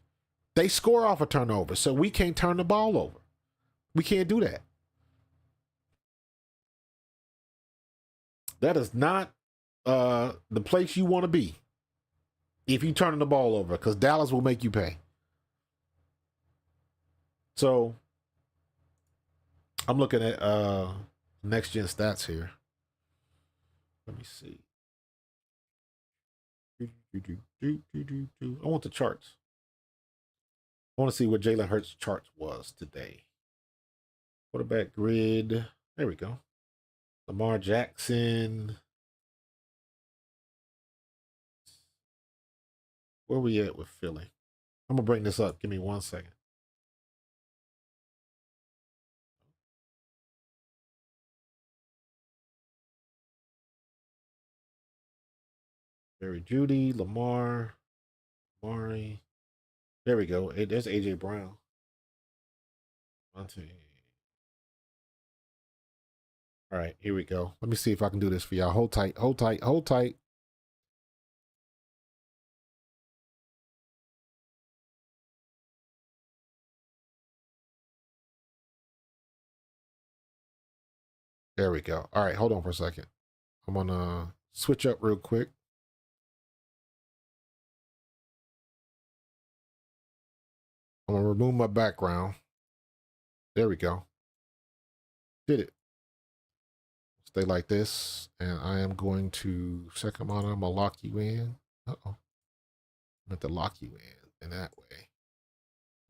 They score off a turnover, so we can't turn the ball over. We can't do that. That is not the place you want to be if you're turning the ball over, because Dallas will make you pay. So I'm looking at next gen stats here. Let me see. I want the charts. I want to see what Jalen Hurts' chart was today. Quarterback grid. There we go. Lamar Jackson. Where we at with Philly? I'm going to bring this up. Give me 1 second. Jerry Judy, Lamar, Mari. There we go. There's AJ Brown. All right, here we go. Let me see if I can do this for y'all. Hold tight, hold tight, hold tight. There we go. All right, hold on for a second. I'm going to switch up real quick. I'm going to remove my background. There we go. Did it. Stay like this. And I am going to, second monitor, I'm going to lock you in. Uh-oh. I'm going to lock you in that way.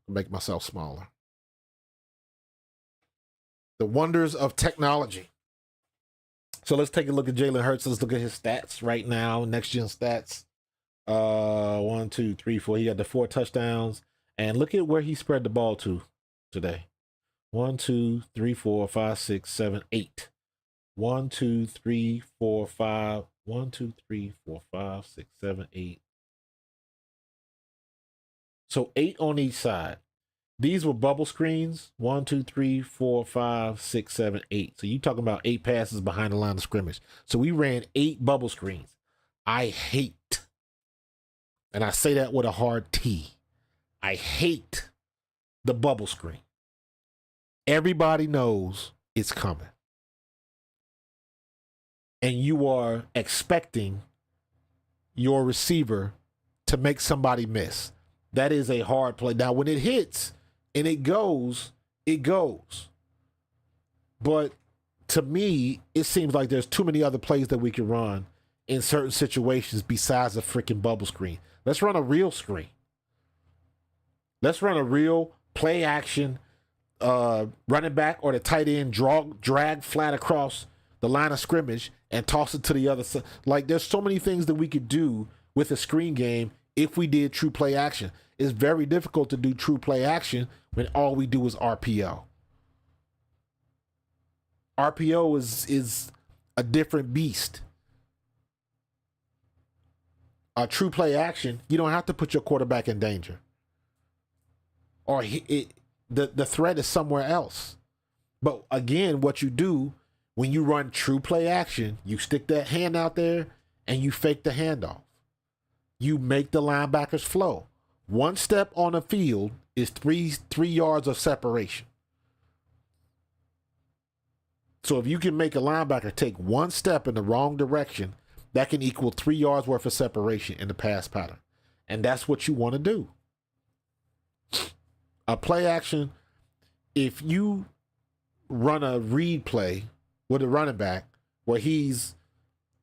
Make myself smaller. The wonders of technology. So let's take a look at Jalen Hurts. Let's look at his stats right now. Next gen stats. 1, 2, 3, 4. He got the 4 touchdowns. And look at where he spread the ball to today. 1, 2, 3, 4, 5, 6, 7, 8. 1, 2, 3, 4, 5. 1, 2, 3, 4, 5, 6, 7, 8. So 8 on each side. These were bubble screens. 1, 2, 3, 4, 5, 6, 7, 8. So you talking about 8 passes behind the line of scrimmage. So we ran 8 bubble screens. I hate, and I say that with a hard T, I hate the bubble screen. Everybody knows it's coming. And you are expecting your receiver to make somebody miss. That is a hard play. Now, when it hits and it goes, it goes. But to me, it seems like there's too many other plays that we can run in certain situations besides a freaking bubble screen. Let's run a real screen. Let's run a real play action, running back or the tight end drag flat across the line of scrimmage and toss it to the other side. Like, there's so many things that we could do with a screen game if we did true play action. It's very difficult to do true play action when all we do is RPO. RPO is a different beast. A true play action, you don't have to put your quarterback in danger. Or the threat is somewhere else. But again, what you do when you run true play action, you stick that hand out there and you fake the handoff. You make the linebackers flow. 1 step on the field is three yards of separation. So if you can make a linebacker take 1 step in the wrong direction, that can equal 3 yards worth of separation in the pass pattern. And that's what you want to do. A play action, if you run a read play with a running back where he's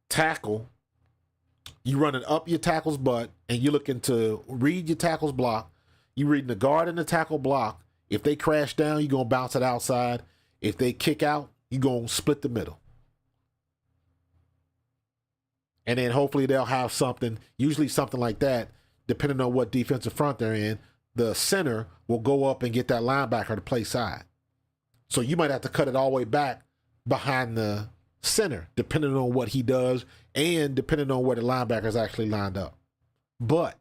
tackle, you running up your tackle's butt and you're looking to read your tackle's block. You reading the guard and the tackle block. If they crash down, you're going to bounce it outside. If they kick out, you're going to split the middle. And then hopefully they'll have something, usually something like that, depending on what defensive front they're in, the center will go up and get that linebacker to play side. So you might have to cut it all the way back behind the center, depending on what he does and depending on where the linebacker is actually lined up. But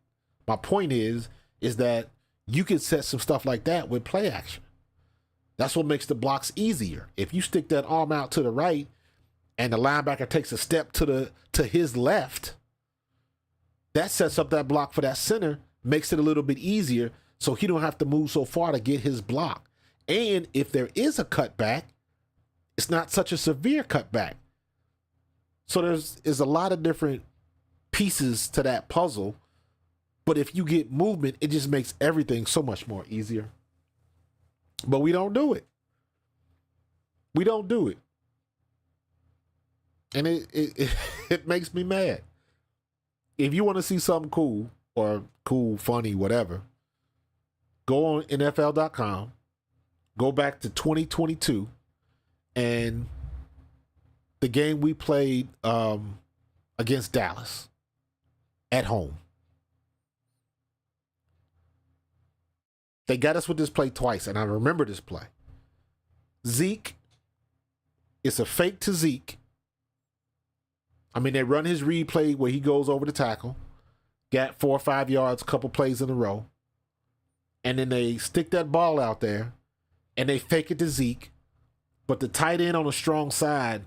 my point is that you can set some stuff like that with play action. That's what makes the blocks easier. If you stick that arm out to the right and the linebacker takes a step to his left, that sets up that block for that center, makes it a little bit easier so he don't have to move so far to get his block. And if there is a cutback, it's not such a severe cutback. So there's a lot of different pieces to that puzzle. But if you get movement, it just makes everything so much more easier. But we don't do it. We don't do it. And it makes me mad. If you want to see something cool or cool, funny, whatever, go on NFL.com, go back to 2022, and the game we played against Dallas at home. They got us with this play twice, and I remember this play. Zeke, it's a fake to Zeke. I mean, they run his read play where he goes over the tackle, got 4 or 5 yards, a couple plays in a row, and then they stick that ball out there, and they fake it to Zeke, but the tight end on the strong side,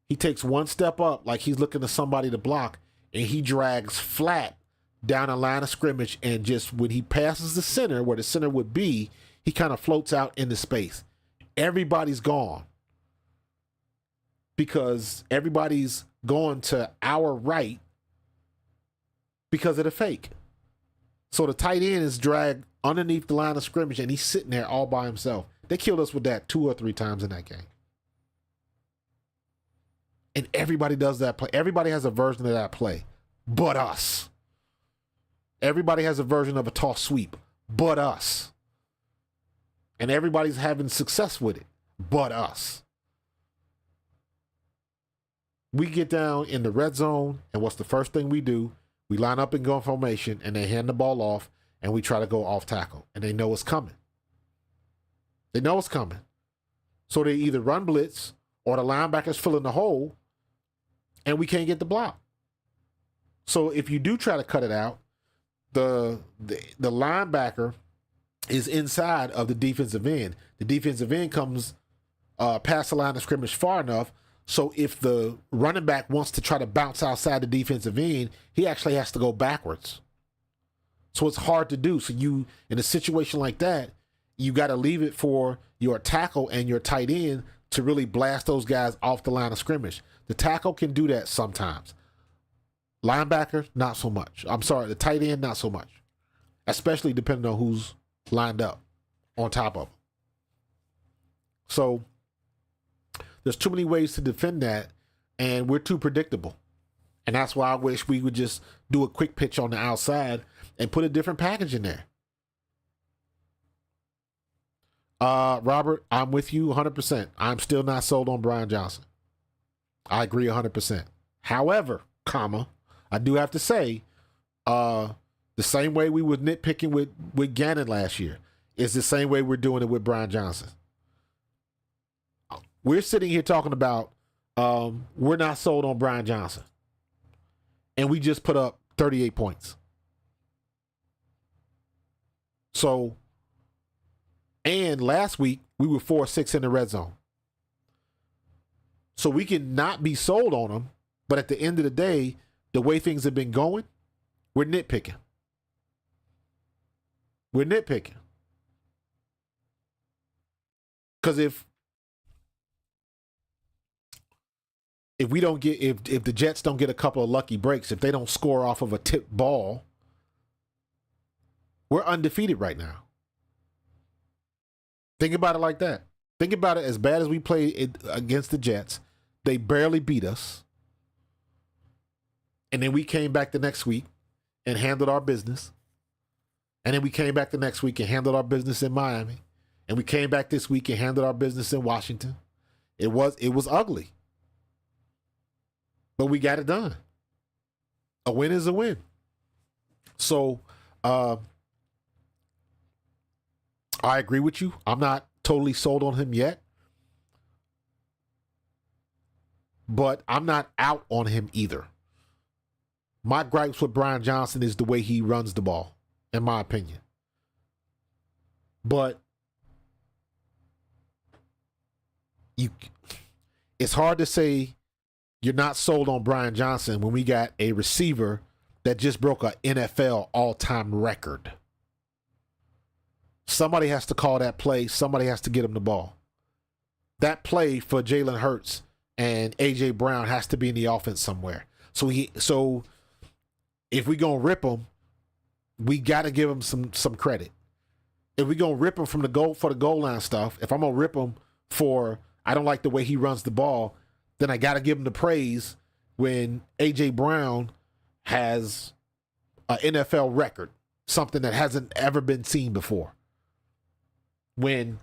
he takes one step up like he's looking to somebody to block, and he drags flat down a line of scrimmage, and just when he passes the center, where the center would be, he kind of floats out into space. Everybody's gone because everybody's going to our right because of the fake. So the tight end is dragged underneath the line of scrimmage, and he's sitting there all by himself. They killed us with that 2 or 3 times in that game. And everybody does that play. Everybody has a version of that play, but us. Everybody has a version of a toss sweep, but us. And everybody's having success with it, but us. We get down in the red zone, and what's the first thing we do? We line up and go in formation, and they hand the ball off, and we try to go off tackle, and they know it's coming. They know it's coming. So they either run blitz or the linebacker's filling the hole, and we can't get the block. So if you do try to cut it out, the linebacker is inside of the defensive end. The defensive end comes past the line of scrimmage far enough, so if the running back wants to try to bounce outside the defensive end, he actually has to go backwards. So it's hard to do. So you, in a situation like that, you got to leave it for your tackle and your tight end to really blast those guys off the line of scrimmage. The tackle can do that sometimes. Linebacker, not so much. I'm sorry, the tight end, not so much. Especially depending on who's lined up on top of them. So there's too many ways to defend that, and we're too predictable. And that's why I wish we would just do a quick pitch on the outside and put a different package in there. Robert, I'm with you 100%. I'm still not sold on Brian Johnson. I agree 100%. However, I do have to say, the same way we were nitpicking with Gannon last year is the same way we're doing it with Brian Johnson. We're sitting here talking about we're not sold on Brian Johnson. And we just put up 38 points. So, and last week, we were 4-6 in the red zone. So we can not be sold on him, but at the end of the day, the way things have been going, we're nitpicking. We're nitpicking. Because if we don't get, if the Jets don't get a couple of lucky breaks, if they don't score off of a tipped ball, we're undefeated right now. Think about it like that. Think about it, as bad as we played it against the Jets, they barely beat us. And then we came back the next week and handled our business. And then we came back the next week and handled our business in Miami. And we came back this week and handled our business in Washington. It was ugly. But we got it done. A win is a win. So I agree with you. I'm not totally sold on him yet. But I'm not out on him either. My gripes with Brian Johnson is the way he runs the ball, in my opinion. But it's hard to say you're not sold on Brian Johnson when we got a receiver that just broke an NFL all-time record. Somebody has to call that play. Somebody has to get him the ball. That play for Jalen Hurts and A.J. Brown has to be in the offense somewhere. So if we gonna rip him, we got to give him some credit. If we gonna rip him from the goal line stuff, if I'm gonna rip him for I don't like the way he runs the ball, then I got to give him the praise when A.J. Brown has an NFL record, something that hasn't ever been seen before. When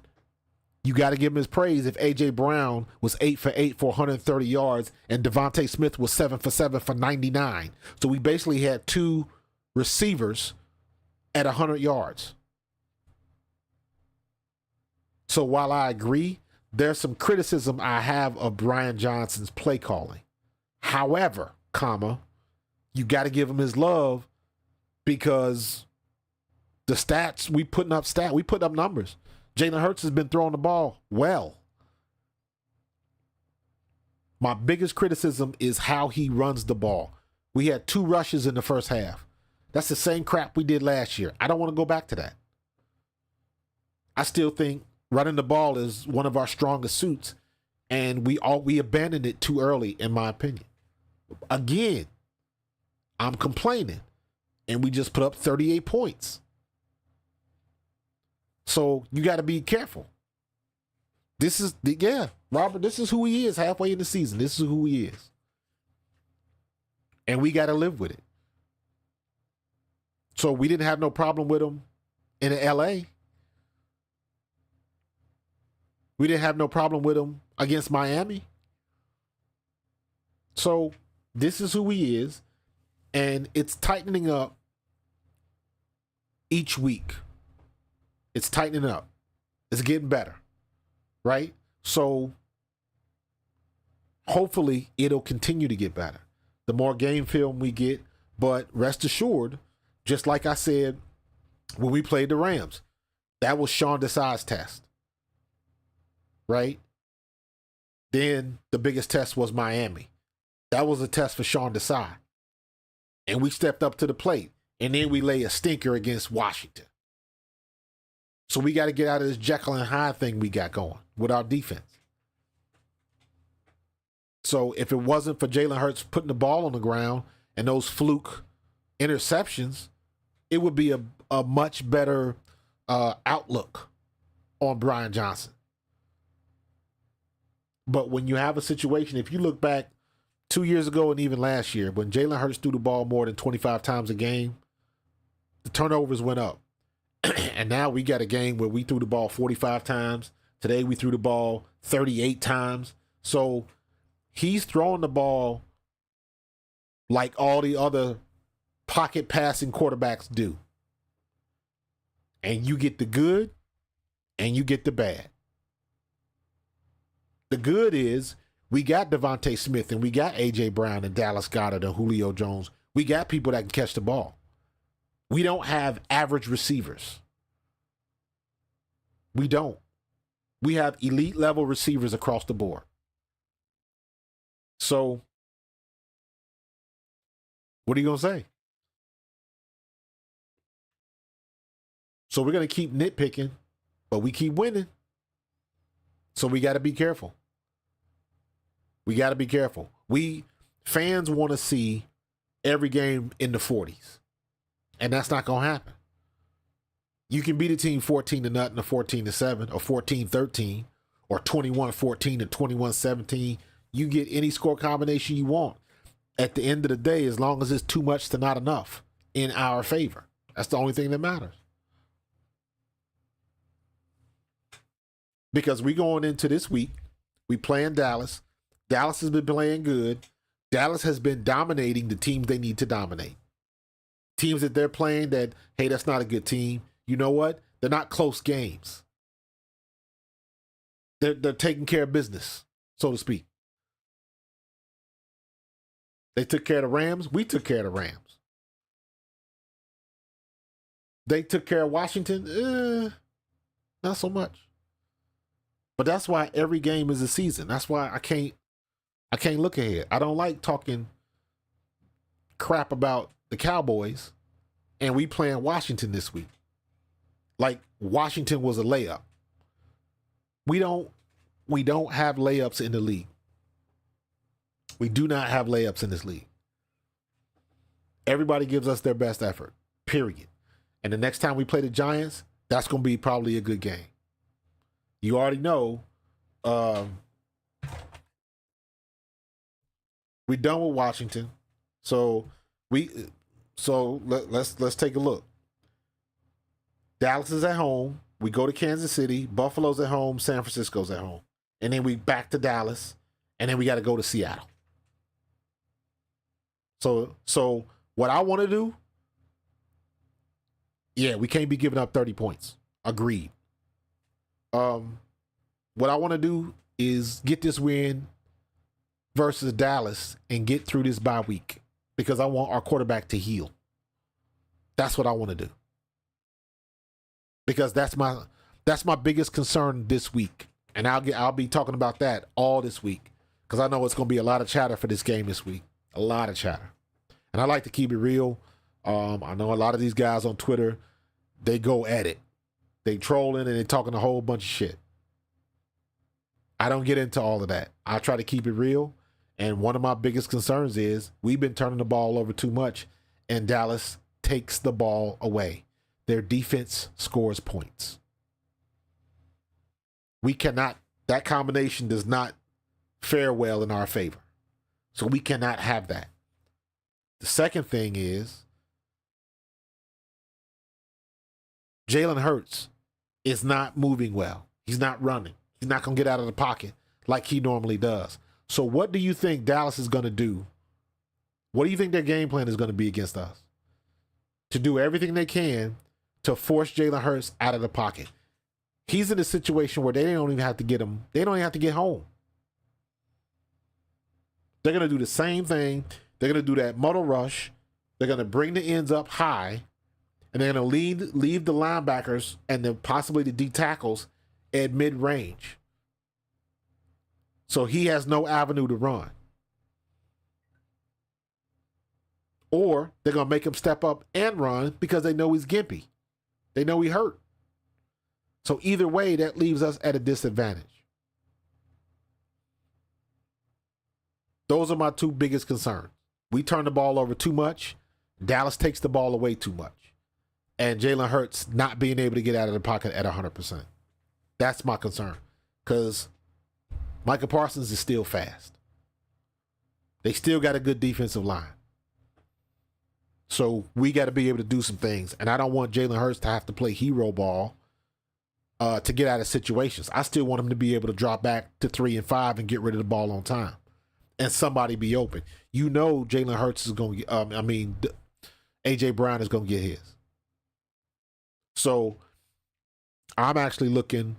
you got to give him his praise if A.J. Brown was 8 for 8 for 130 yards and Devontae Smith was 7 for 7 for 99. So we basically had two receivers at 100 yards. So while I agree, there's some criticism I have of Brian Johnson's play calling. However, you got to give him his love because the stats, we put up numbers. Jalen Hurts has been throwing the ball well. My biggest criticism is how he runs the ball. We had 2 rushes in the first half. That's the same crap we did last year. I don't want to go back to that. I still think running the ball is one of our strongest suits, and we abandoned it too early, in my opinion. Again, I'm complaining, and we just put up 38 points. So you got to be careful. Robert, this is who he is halfway in the season. This is who he is. And we got to live with it. So we didn't have no problem with him in L.A. We didn't have no problem with him against Miami. So this is who he is. And it's tightening up each week. It's tightening up. It's getting better. Right? So hopefully it'll continue to get better. The more game film we get, but rest assured, just like I said when we played the Rams, that was Sean Desai's test. Right? Then the biggest test was Miami. That was a test for Sean Desai. And we stepped up to the plate. And then we lay a stinker against Washington. So we got to get out of this Jekyll and Hyde thing we got going with our defense. So if it wasn't for Jalen Hurts putting the ball on the ground and those fluke interceptions, it would be a much better outlook on Brian Johnson. But when you have a situation, if you look back 2 years ago and even last year, when Jalen Hurts threw the ball more than 25 times a game, the turnovers went up. And now we got a game where we threw the ball 45 times. Today we threw the ball 38 times. So he's throwing the ball like all the other pocket passing quarterbacks do. And you get the good and you get the bad. The good is we got Devontae Smith and we got A.J. Brown and Dallas Goedert and Julio Jones. We got people that can catch the ball. We don't have average receivers. We don't. We have elite level receivers across the board. So, what are you going to say? So we're going to keep nitpicking, but we keep winning. So we got to be careful. We got to be careful. Fans want to see every game in the 40s. And that's not going to happen. You can beat a team 14-0 or 14-7 or 14-13 or 21-14 and 21-17. You get any score combination you want. At the end of the day, as long as it's too much to not enough in our favor. That's the only thing that matters. Because we going into this week, we playing Dallas. Dallas has been playing good. Dallas has been dominating the teams they need to dominate. Teams that they're playing that, hey, that's not a good team. You know what? They're not close games. They're taking care of business, so to speak. They took care of the Rams. We took care of the Rams. They took care of Washington. Not so much. But that's why every game is a season. That's why I can't look ahead. I don't like talking crap about the Cowboys, and we playing Washington this week. Like Washington was a layup. We don't have layups in the league. We do not have layups in this league. Everybody gives us their best effort, period. And the next time we play the Giants, that's going to be probably a good game. You already know we're done with Washington. So let's take a look. Dallas is at home. We go to Kansas City. Buffalo's at home. San Francisco's at home. And then we back to Dallas. And then we got to go to Seattle. So what I want to do, yeah, we can't be giving up 30 points. Agreed. What I want to do is get this win versus Dallas and get through this bye week because I want our quarterback to heal. That's what I want to do. Because that's my biggest concern this week. And I'll be talking about that all this week because I know it's going to be a lot of chatter for this game this week. A lot of chatter. And I like to keep it real. I know a lot of these guys on Twitter, they go at it. They trolling and they talking a whole bunch of shit. I don't get into all of that. I try to keep it real. And one of my biggest concerns is we've been turning the ball over too much and Dallas takes the ball away. Their defense scores points. That combination does not fare well in our favor. So we cannot have that. The second thing is Jalen Hurts is not moving well. He's not running. He's not going to get out of the pocket like he normally does. So what do you think Dallas is going to do? What do you think their game plan is going to be against us? To do everything they can to force Jalen Hurts out of the pocket. He's in a situation where they don't even have to get him. They don't even have to get home. They're going to do the same thing. They're going to do that muddle rush. They're going to bring the ends up high. And they're going to leave the linebackers and then possibly the D tackles at mid-range. So he has no avenue to run. Or they're going to make him step up and run because they know he's gimpy. They know he hurt. So either way, that leaves us at a disadvantage. Those are my two biggest concerns. We turn the ball over too much. Dallas takes the ball away too much. And Jalen Hurts not being able to get out of the pocket at 100%. That's my concern. Because Micah Parsons is still fast. They still got a good defensive line. So we got to be able to do some things. And I don't want Jalen Hurts to have to play hero ball to get out of situations. I still want him to be able to drop back to 3 and 5 and get rid of the ball on time. And somebody be open. You know Jalen Hurts is going to get, A.J. Brown is going to get his. So I'm actually looking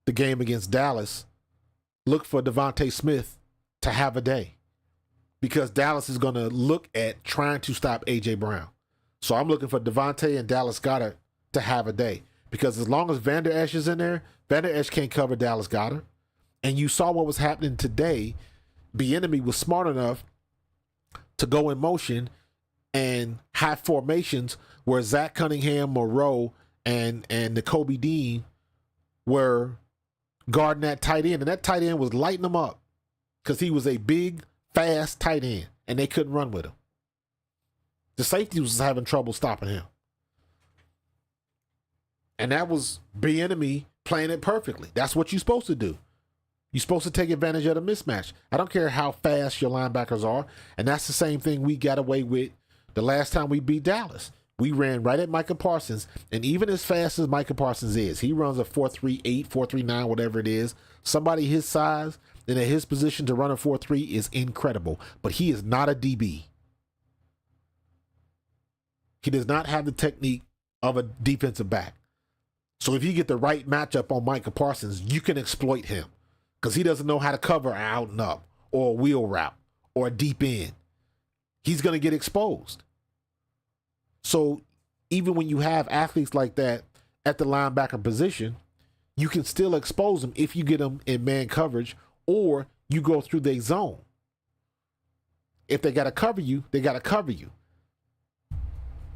the game against Dallas, look for Devontae Smith to have a day. Because Dallas is going to look at trying to stop A.J. Brown. So I'm looking for Devontae and Dallas Goedert to have a day. Because as long as Van Der Esch is in there, Van Der Esch can't cover Dallas Goedert. And you saw what was happening today. Bieniemy was smart enough to go in motion and have formations where Zach Cunningham, Moreau, and Nakobe Dean were guarding that tight end. And that tight end was lighting them up because he was a big, fast tight end, and they couldn't run with him. The safety was having trouble stopping him. And that was Bieniemy playing it perfectly. That's what you're supposed to do. You're supposed to take advantage of the mismatch. I don't care how fast your linebackers are. And that's the same thing we got away with the last time we beat Dallas. We ran right at Micah Parsons. And even as fast as Micah Parsons is, he runs a 4.38, 4.39, whatever it is. Somebody his size and at his position to run a 4.3 is incredible. But he is not a DB. He does not have the technique of a defensive back. So if you get the right matchup on Micah Parsons, you can exploit him because he doesn't know how to cover out and up or a wheel route or a deep end. He's going to get exposed. So even when you have athletes like that at the linebacker position, you can still expose them if you get them in man coverage or you go through their zone. If they got to cover you, they got to cover you.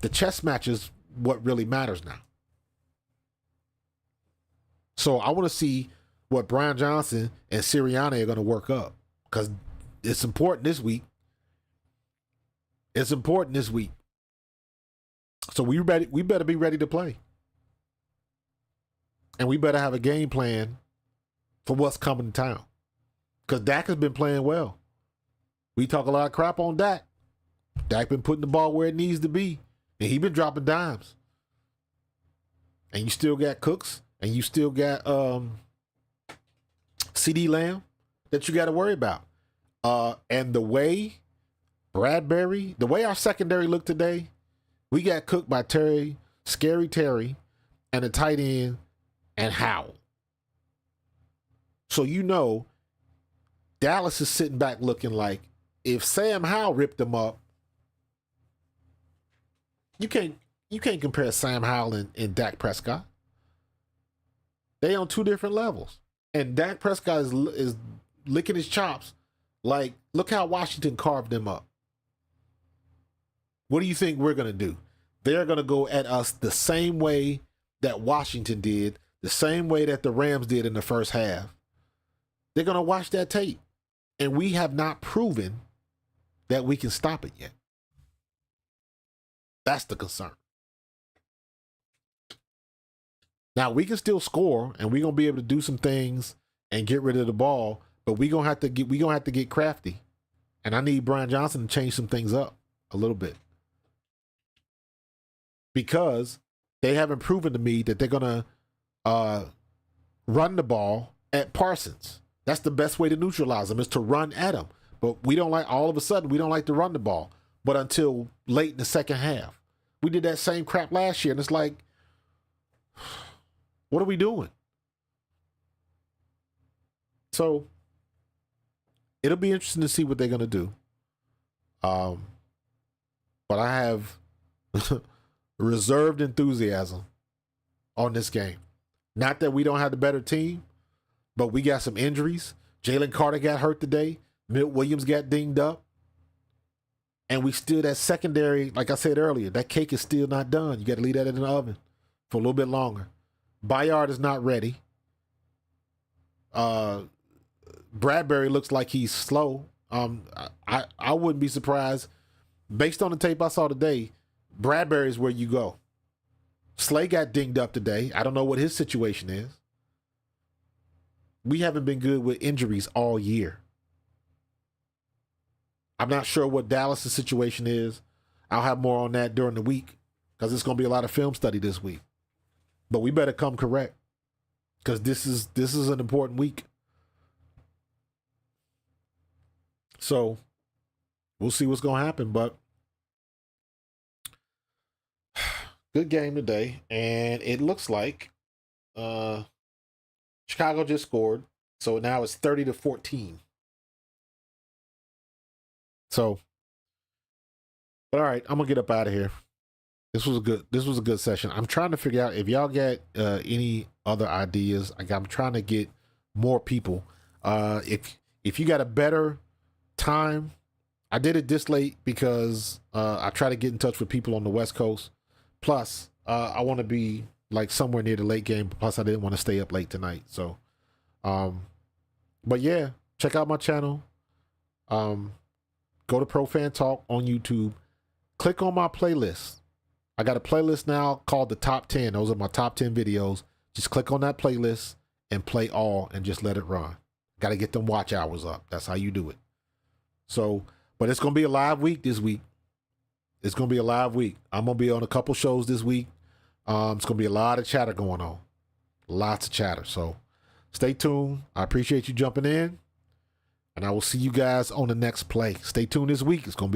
The chess match is what really matters now. So I want to see what Brian Johnson and Sirianni are going to work up because it's important this week. It's important this week. So we better be ready to play. And we better have a game plan for what's coming to town. Because Dak has been playing well. We talk a lot of crap on Dak. Dak been putting the ball where it needs to be. And he been dropping dimes. And you still got Cooks. And you still got CD Lamb that you got to worry about. And the way the way our secondary looked today, we got cooked by Scary Terry, and the tight end, and Howie. So you know, Dallas is sitting back looking like if Sam Howell ripped them up, you can't compare Sam Howell and Dak Prescott. They on two different levels. And Dak Prescott is licking his chops like, look how Washington carved them up. What do you think we're going to do? They're going to go at us the same way that Washington did, the same way that the Rams did in the first half. They're going to watch that tape. And we have not proven that we can stop it yet. That's the concern. Now, we can still score, and we're going to be able to do some things and get rid of the ball, but we're going to have to get crafty. And I need Brian Johnson to change some things up a little bit. Because they haven't proven to me that they're going to run the ball at Parsons. That's the best way to neutralize them, is to run at him. But we don't like to run the ball. But until late in the second half. We did that same crap last year, and it's like, what are we doing? So it'll be interesting to see what they're going to do. But I have reserved enthusiasm on this game. Not that we don't have the better team, but we got some injuries. Jalen Carter got hurt today. Milt Williams got dinged up. And we still, that secondary, like I said earlier, that cake is still not done. You got to leave that in the oven for a little bit longer. Bayard is not ready. Bradbury looks like he's slow. I wouldn't be surprised. Based on the tape I saw today, Bradbury is where you go. Slay got dinged up today. I don't know what his situation is. We haven't been good with injuries all year. I'm not sure what Dallas' situation is. I'll have more on that during the week because it's going to be a lot of film study this week. But we better come correct because this is an important week. So we'll see what's going to happen. But good game today. And it looks like Chicago just scored. So now it's 30-14. So, but all right, I'm gonna get up out of here. This was a good session. I'm trying to figure out if y'all got any other ideas. I'm trying to get more people. If you got a better time, I did it this late because I try to get in touch with people on the West Coast. Plus, I want to be like somewhere near the late game. Plus, I didn't want to stay up late tonight. So, but yeah, check out my channel. Go to Pro Fan Talk on YouTube. Click on my playlist. I got a playlist now called the Top 10. Those are my top 10 videos. Just click on that playlist and play all and just let it run. Got to get them watch hours up. That's how you do it. So, but it's going to be a live week this week. It's going to be a live week. I'm going to be on a couple shows this week. It's going to be a lot of chatter going on. Lots of chatter. So stay tuned. I appreciate you jumping in. And I will see you guys on the next play. Stay tuned this week. It's going to be